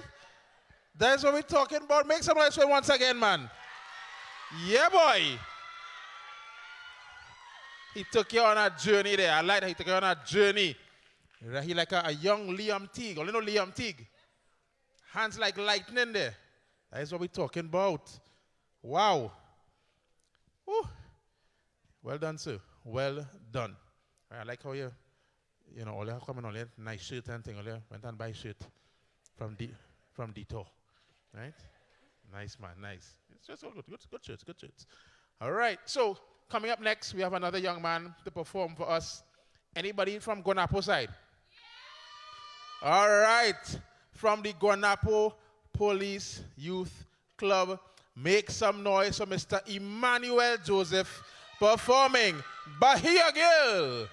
That's what we're talking about. Make some noise for him once again, man. Yeah, boy. He took you on a journey there. I like that he took you on a journey. He like a young Liam Teague. You know Liam Teague? Hands like lightning there. That is what we're talking about. Wow. Woo. Well done, sir. Well done. I like how you know, all you have coming on there, nice shirt and thing. All you went and buy shirt from Detour. Right? Nice, man. Nice. It's just all good. Good shirts. Good shirts. All right. So, coming up next, we have another young man to perform for us. Anybody from Guanapo side? Yeah. All right. From the Guanapo Police Youth Club, make some noise for Mr. Emmanuel Joseph performing Bahia Girl.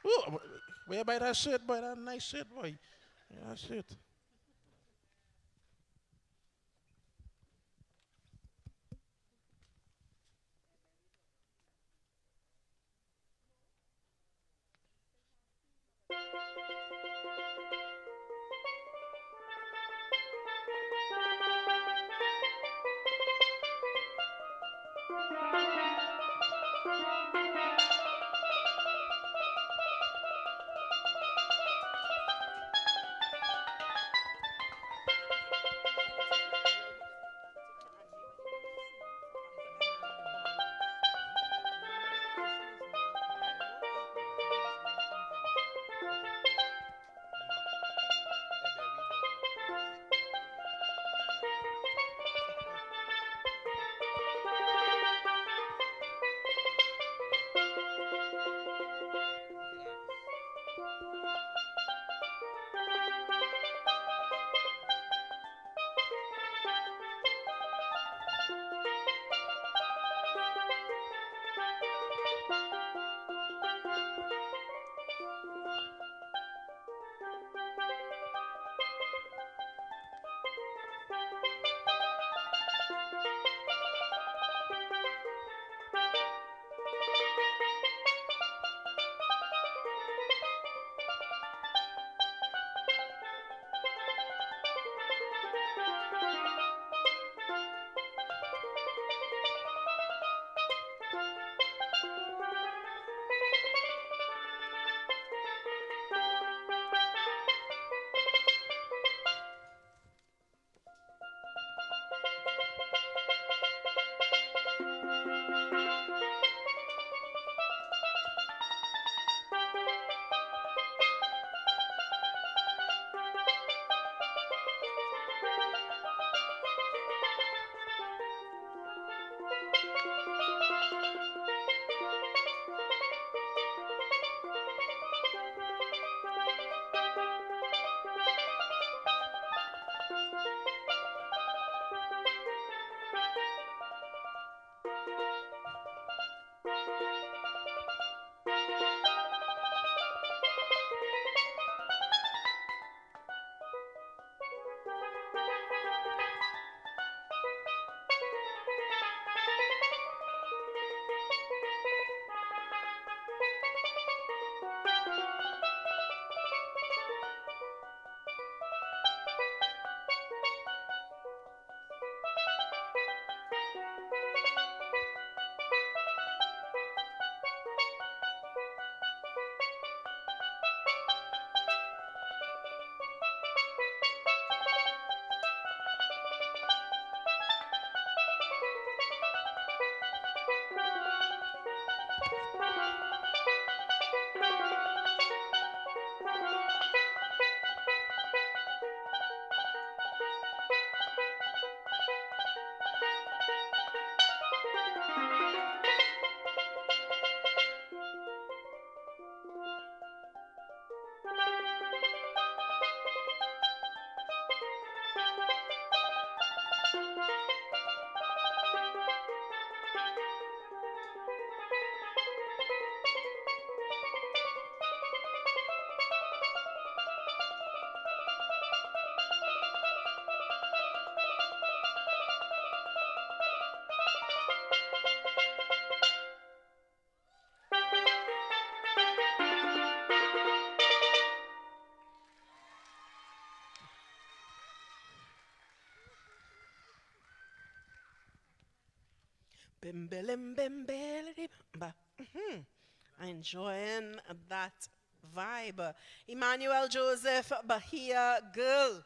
Ooh, where you buy that shirt, boy? That nice shirt, boy. Yeah, that shirt. Bimbelim bimbelibamba. Enjoying that vibe. Emmanuel Joseph Bahia Girl.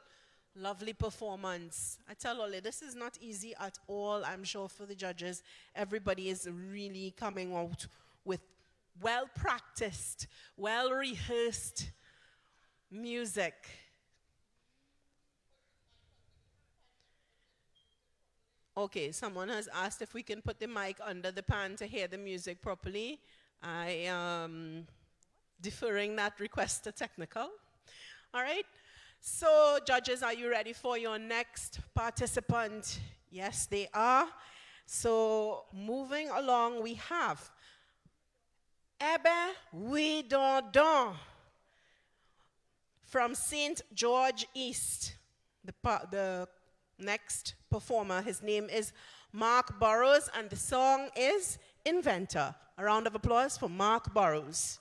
Lovely performance. I tell Ole, this is not easy at all. I'm sure for the judges, everybody is really coming out with well practiced, well rehearsed music. Okay, someone has asked if we can put the mic under the pan to hear the music properly. I am deferring that request to technical. All right. So, judges, are you ready for your next participant? Yes, they are. So, moving along, we have Ebe Widodon from St. George East. The next performer, his name is Mark Burrows, and the song is Inventor. A round of applause for Mark Burrows.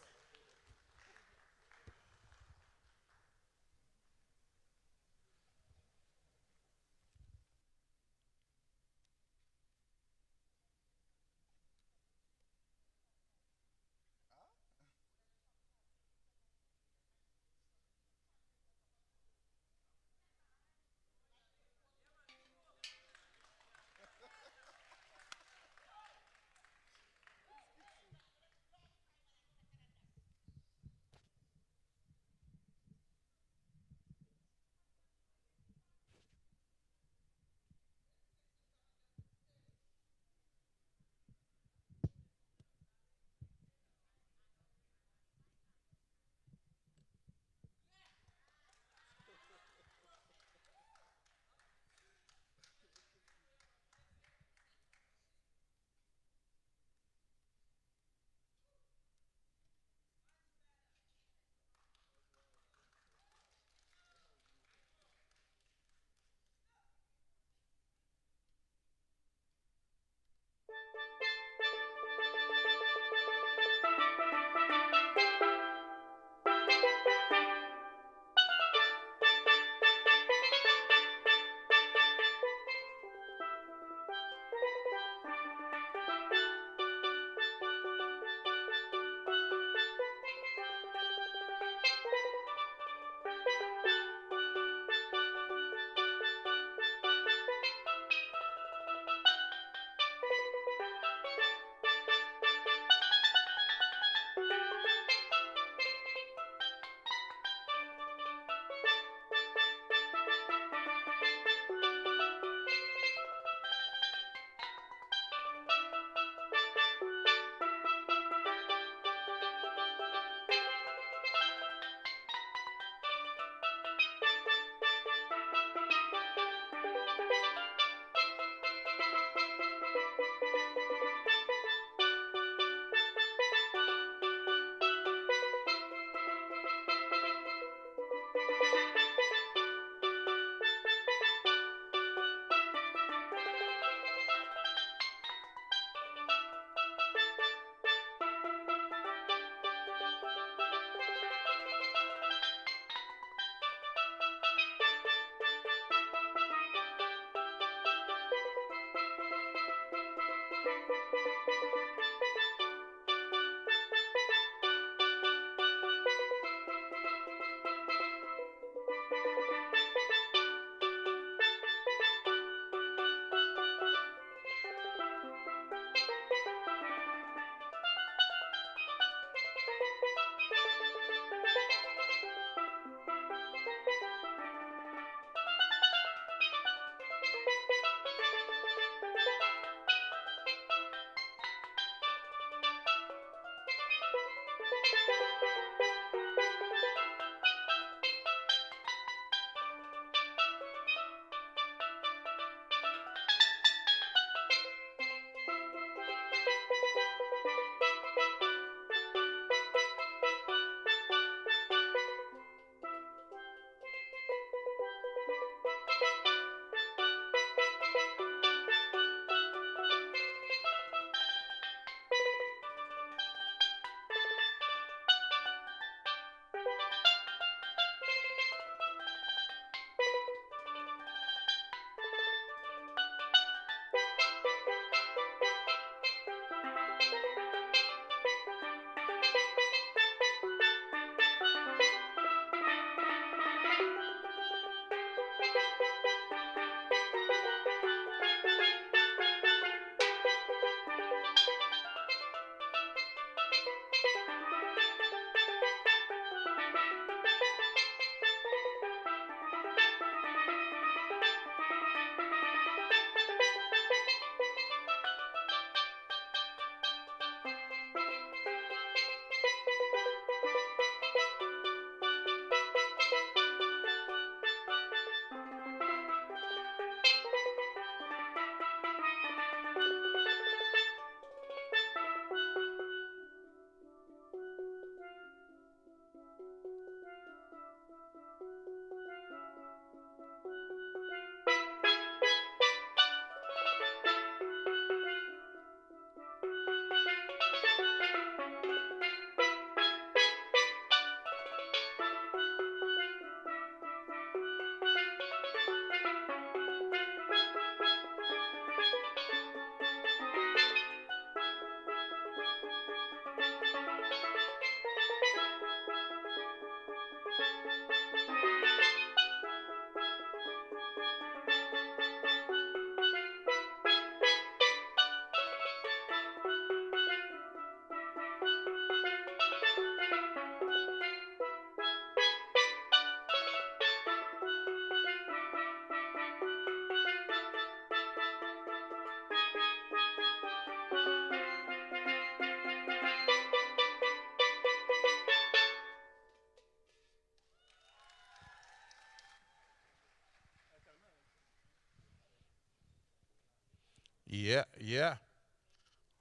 Yeah, yeah.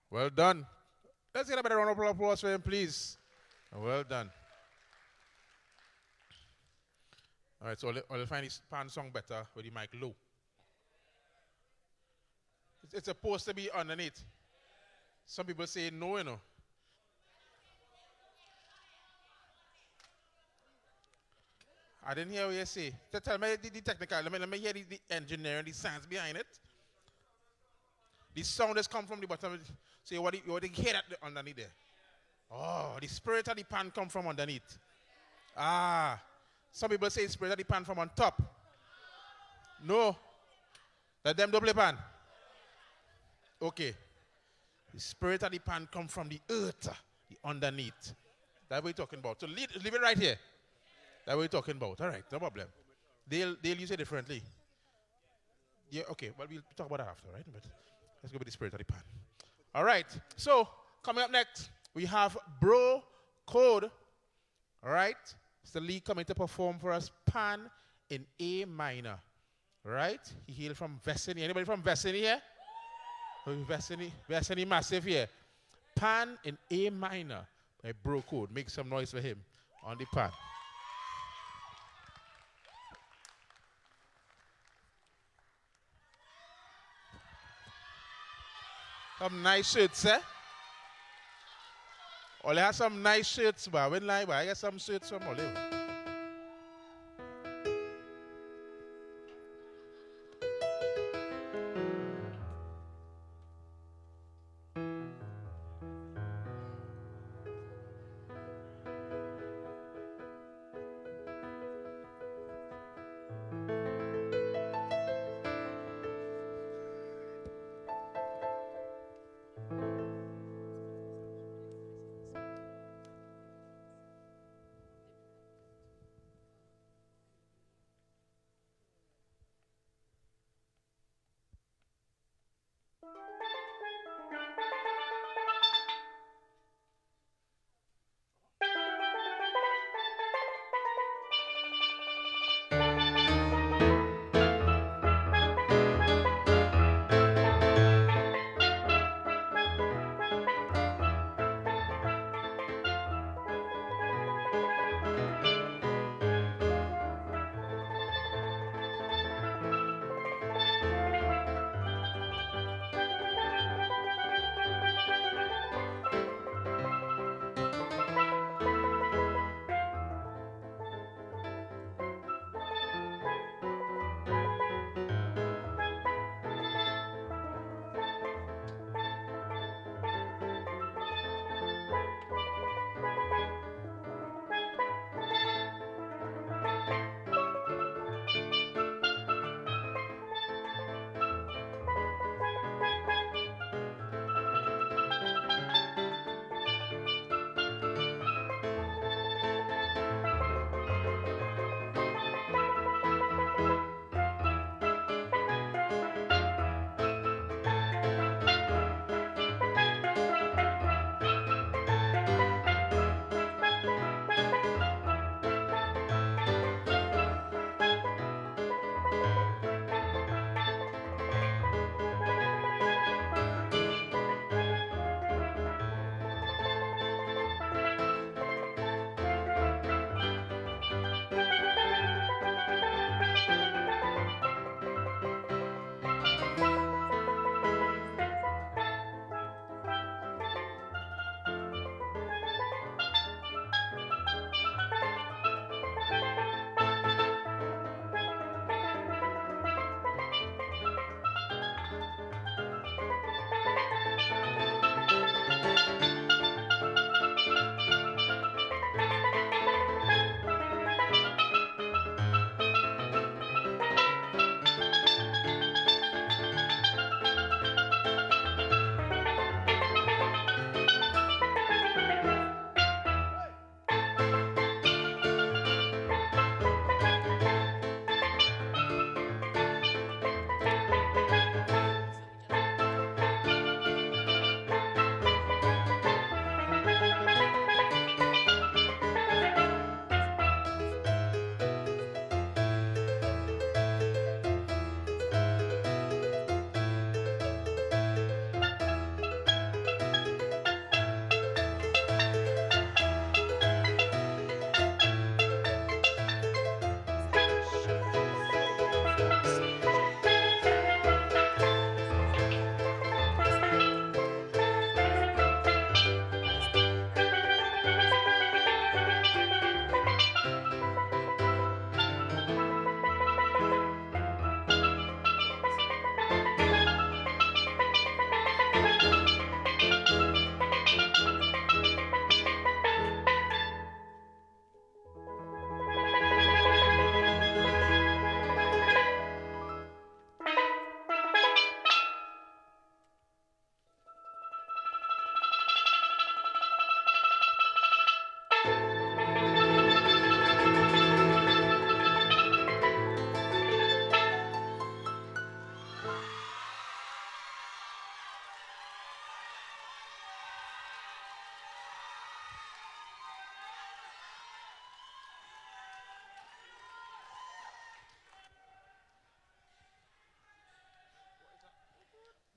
Well done. Let's get a better round of applause for him, please. Well done. All right, so I'll find this pan song better with the mic low. It's supposed to be underneath. Some people say no, you know. I didn't hear what you say. Tell me the technical. Let me hear the engineering, the science behind it. The sound has come from the bottom. So you want to hear that underneath there. Oh, the spirit of the pan come from underneath. Ah. Some people say the spirit of the pan from on top. No. Let them double pan. Okay. The spirit of the pan come from the earth, the underneath. That's what we're talking about. So leave it right here. That's what we're talking about. All right, no problem. They'll use it differently. Yeah, okay. Well, we'll talk about that after, right? But let's go with the spirit of the pan. All right. So coming up next, we have Bro Code. All right. Mr. Lee coming to perform for us Pan in A minor. All right. He hailed from Vesini. Anybody from Vesini here? Vesini massive here. Pan in A minor by Bro Code. Make some noise for him on the pan. Some nice shirts, eh? Ole has some nice shirts, but when I get some shirts from Ole.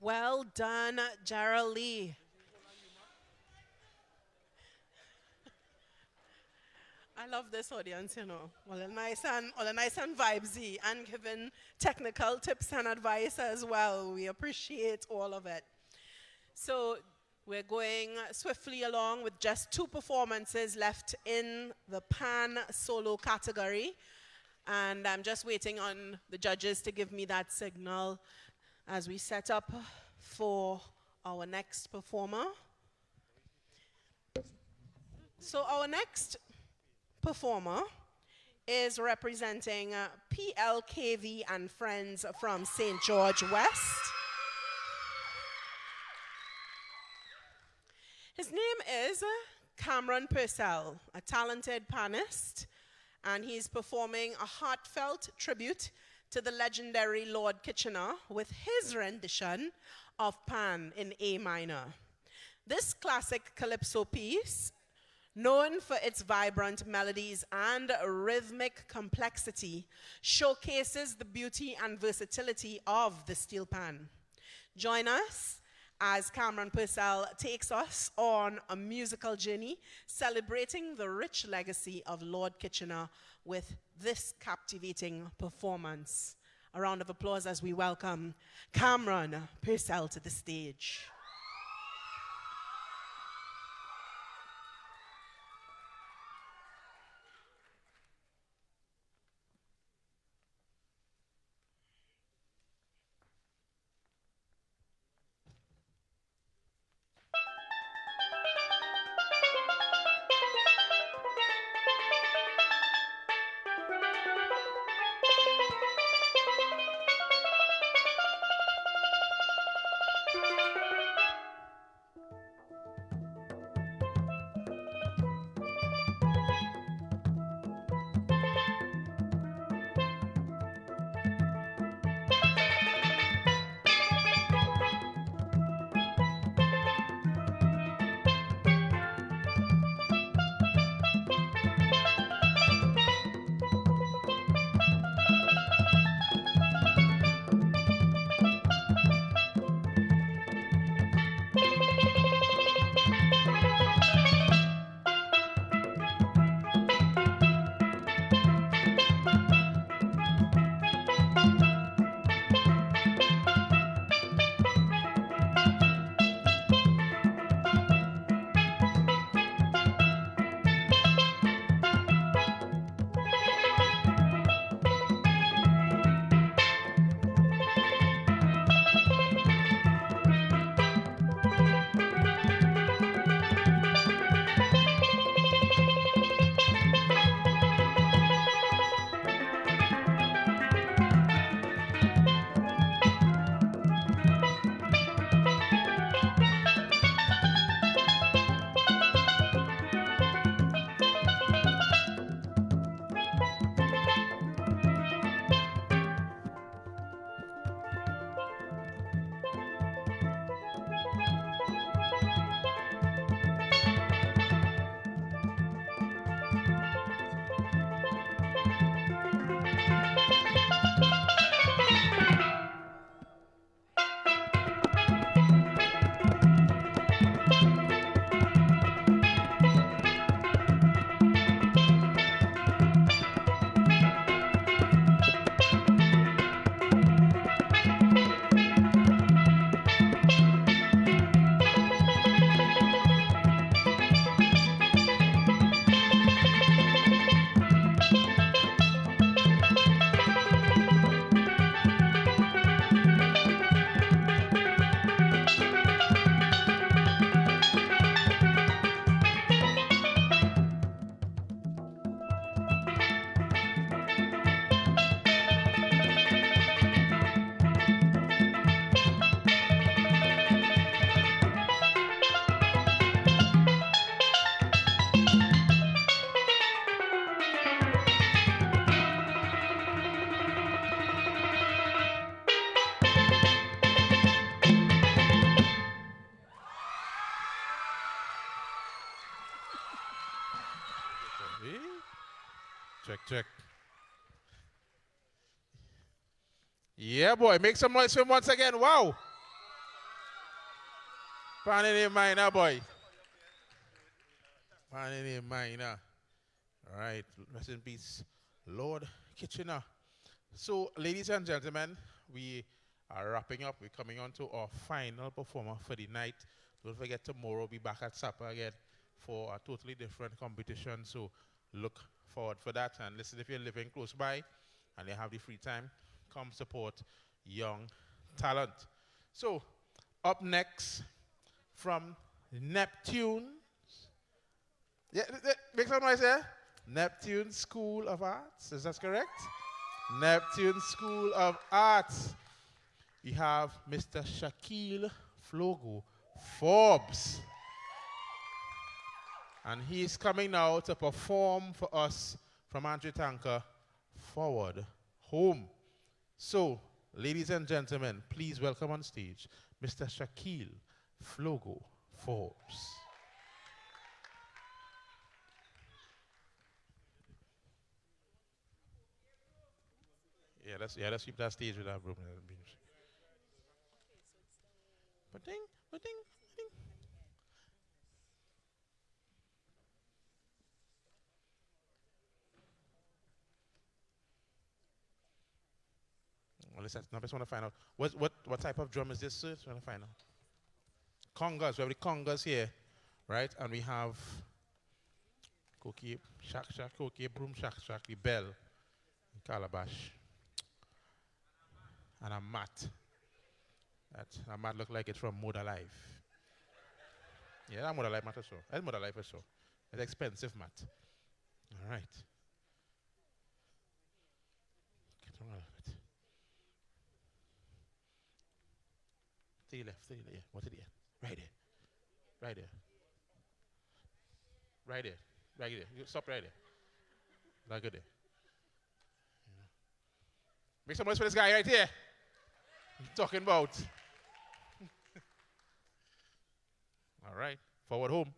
Well done, Gerald Lee. I love this audience, you know. All the nice and vibesy and giving technical tips and advice as well. We appreciate all of it. So we're going swiftly along with just 2 performances left in the pan solo category. And I'm just waiting on the judges to give me that signal as we set up for our next performer. So our next performer is representing PLKV and Friends from St. George West. His name is Cameron Purcell, a talented panist, and he's performing a heartfelt tribute to the legendary Lord Kitchener with his rendition of Pan in A minor. This classic calypso piece, known for its vibrant melodies and rhythmic complexity, showcases the beauty and versatility of the steel pan. Join us as Cameron Purcell takes us on a musical journey celebrating the rich legacy of Lord Kitchener with this captivating performance. A round of applause as we welcome Cameron Purcell to the stage. Check, check. Yeah, boy. Make some noise for him once again. Wow. Pan in minor, boy. Pan in minor. All right. Rest in peace, Lord Kitchener. So, ladies and gentlemen, we are wrapping up. We're coming on to our final performer for the night. Don't forget, tomorrow we'll be back at supper again for a totally different competition. So, look forward for that. And listen, if you're living close by and you have the free time, come support young talent. So, up next from Neptune. Yeah, make some noise here. Neptune School of Arts. Is that correct? Neptune School of Arts. We have Mr. Shaquille Flogo Forbes. And he's coming now to perform for us from Andre Tanker, Forward Home. So, ladies and gentlemen, please welcome on stage Mr. Shaquille Flogo Forbes. Yeah, let's keep that stage with that broom. Ba-ding, ba-ding, ba-ding. Well, I just want to find out what type of drum is this, sir? Just want to find out. Congas. We have the congas here, right? And we have Koki, shak shak, Koki, broom shak shak, the bell, the calabash, and a mat. That mat look like it's from Moda Life. Yeah, that Moda Life mat also. That's Moda Life also. It's expensive mat. All right. Get on a little bit. To the left, yeah. What's it here? Right there. Right there. Right there. Right there. You stop right there. Like good there. Yeah. Make some noise for this guy right here. I'm talking about. All right. Forward home.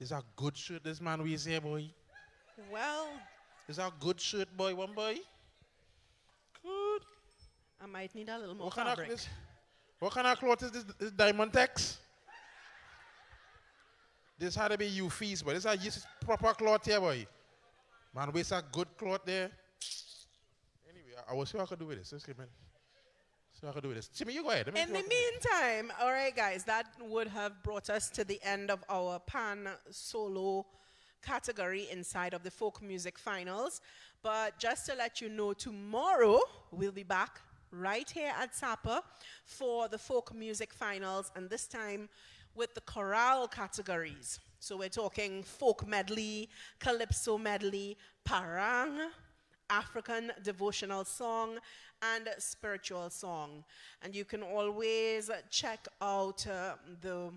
This a good shirt this man wears here, boy. Well, This a good shirt, boy, one boy. Good. I might need a little more What kind of fabric. what kind of cloth is this? This Diamond Tex? This had to be you fees, but this is proper cloth here, boy. Man, wears a good cloth there. Anyway, I will see what I can do with this. Let's see, man. See what I can do with this. Timmy, you go ahead. Let me In see the what I can meantime, all right, guys, that would have brought us to the end of our pan solo category inside of the folk music finals. But just to let you know, tomorrow we'll be back right here at Sapa for the folk music finals, and this time with the chorale categories. So we're talking folk medley, calypso medley, parang, African devotional song, and spiritual song. And you can always check out the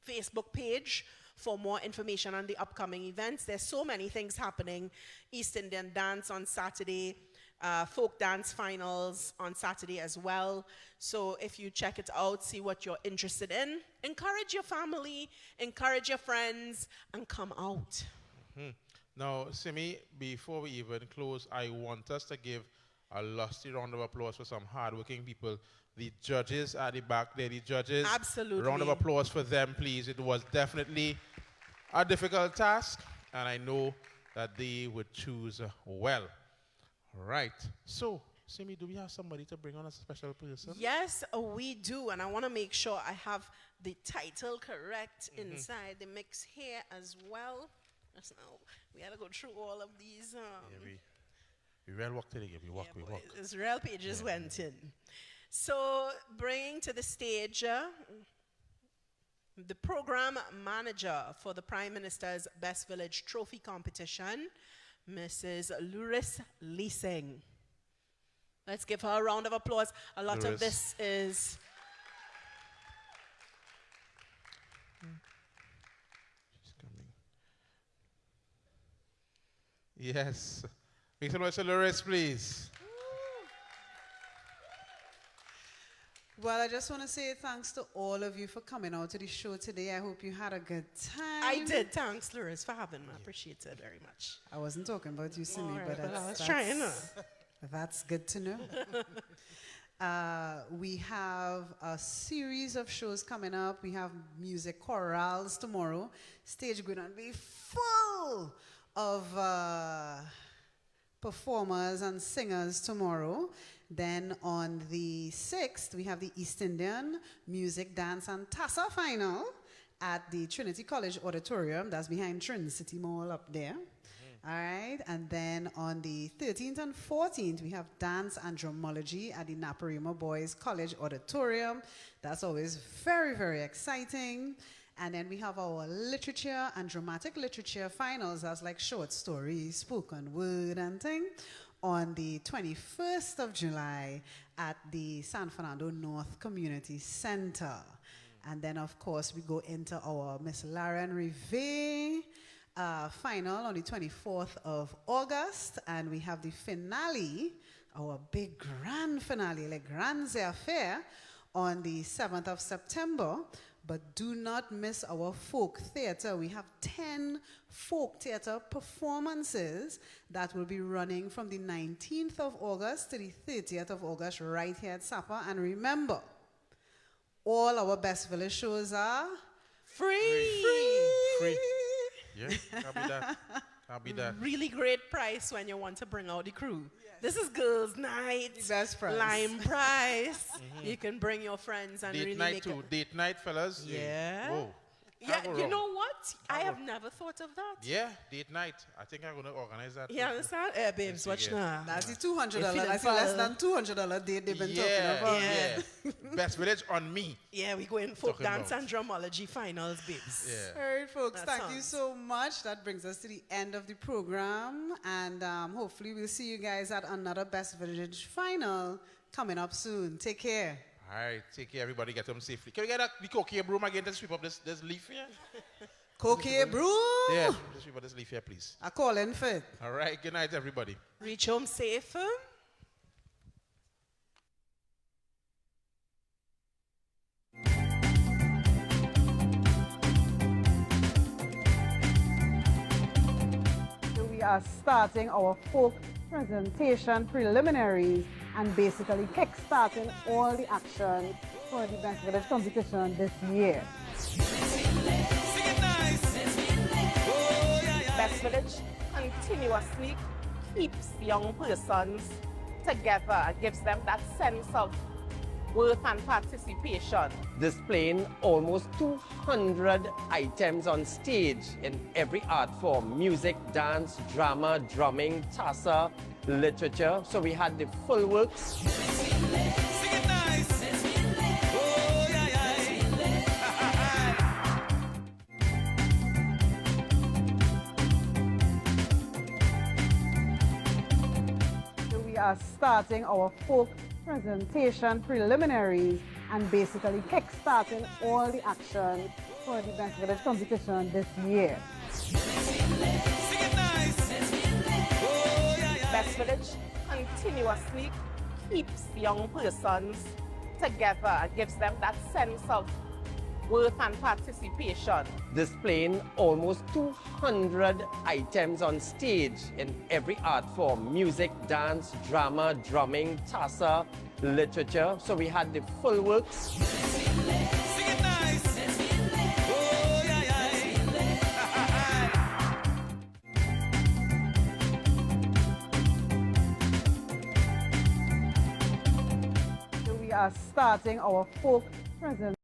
Facebook page for more information on the upcoming events. There's so many things happening. East Indian dance on Saturday, folk dance finals on Saturday as well. So if you check it out, see what you're interested in, encourage your family, encourage your friends, and come out. Now, Simi, before we even close, I want us to give a lusty round of applause for some hardworking people. The judges at the back there, the judges. Absolutely. Round of applause for them, please. It was definitely a difficult task, and I know that they would choose well. Right. So, Simi, do we have somebody to bring on a special person? Yes, we do, and I want to make sure I have the title correct inside the mix here as well. Just now, we had to go through all of these. We well walk today. We walk. Israel pages went in. So, bringing to the stage the program manager for the Prime Minister's Best Village Trophy Competition, Mrs. Luris Leasing. Let's give her a round of applause. A lot of this is... She's coming. Yes. Make some noise for Luris, please. Well, I just want to say thanks to all of you for coming out to the show today. I hope you had a good time. I did. Thanks, Luris, for having me. I appreciate it very much. I wasn't talking about you, Simi, All but right, that's, I was trying. That's good to know. We have a series of shows coming up. We have music chorales tomorrow. Stage going to be full of performers and singers tomorrow. Then on the 6th, we have the East Indian Music, Dance and Tassa final at the Trinity College Auditorium. That's behind Trin City Mall up there. All right. And then on the 13th and 14th, we have Dance and Drumology at the Naparima Boys College Auditorium. That's always very, very exciting. And then we have our literature and dramatic literature finals. That's like short stories, spoken word and thing. On the 21st of July at the San Fernando North Community Center. And then, of course, we go into our Miss Laren Rive final on the 24th of August. And we have the finale, our big grand finale, Le Grand Affair, on the 7th of September. But do not miss our folk theater. We have 10 folk theater performances that will be running from the 19th of August to the 30th of August right here at Sapa. And remember, all our Best Village shows are free. Yeah, I'll be that. I'll be that. Really great price when you want to bring out the crew. This is girls' night. The best price. Lime price. You can bring your friends and Date really night make too. it. Date night, fellas. Yeah. Whoa. Yeah, Can't go you wrong. know what? I have never thought of that. Yeah, date night. I think I'm going to organize that. You understand? Babes, watch now. That's the $200. If you I don't see less follow- than $200 date they've been talking Yeah, about. yeah. Best Village on me. Yeah, we go in folk Talking dance about. and drumology finals, babes. Yeah. All right, folks, That thank you sounds- so much. That brings us to the end of the program. And hopefully we'll see you guys at another Best Village final coming up soon. Take care. All right, take care, everybody. Get them safely. Can we get the cocaine broom again to sweep up this leaf here? Cocaine brew. Yeah, just sweep up this leaf here, please. I call in for it. All right, good night, everybody. Reach home safe. We are starting our folk presentation preliminaries and basically kick-starting all the action for the Best Village competition this year. Best Village continuously keeps young persons together and gives them that sense of worth and participation. Displaying almost 200 items on stage in every art form: music, dance, drama, drumming, tassa, literature. So we had the full works. We are starting our folk presentation preliminaries and basically kick-starting all the action for the Best Village competition this year. Best Village continuously keeps young persons together and gives them that sense of worth and participation. Displaying almost 200 items on stage in every art form: music, dance, drama, drumming, tassa, literature. So we had the full works. We are starting our folk presentation.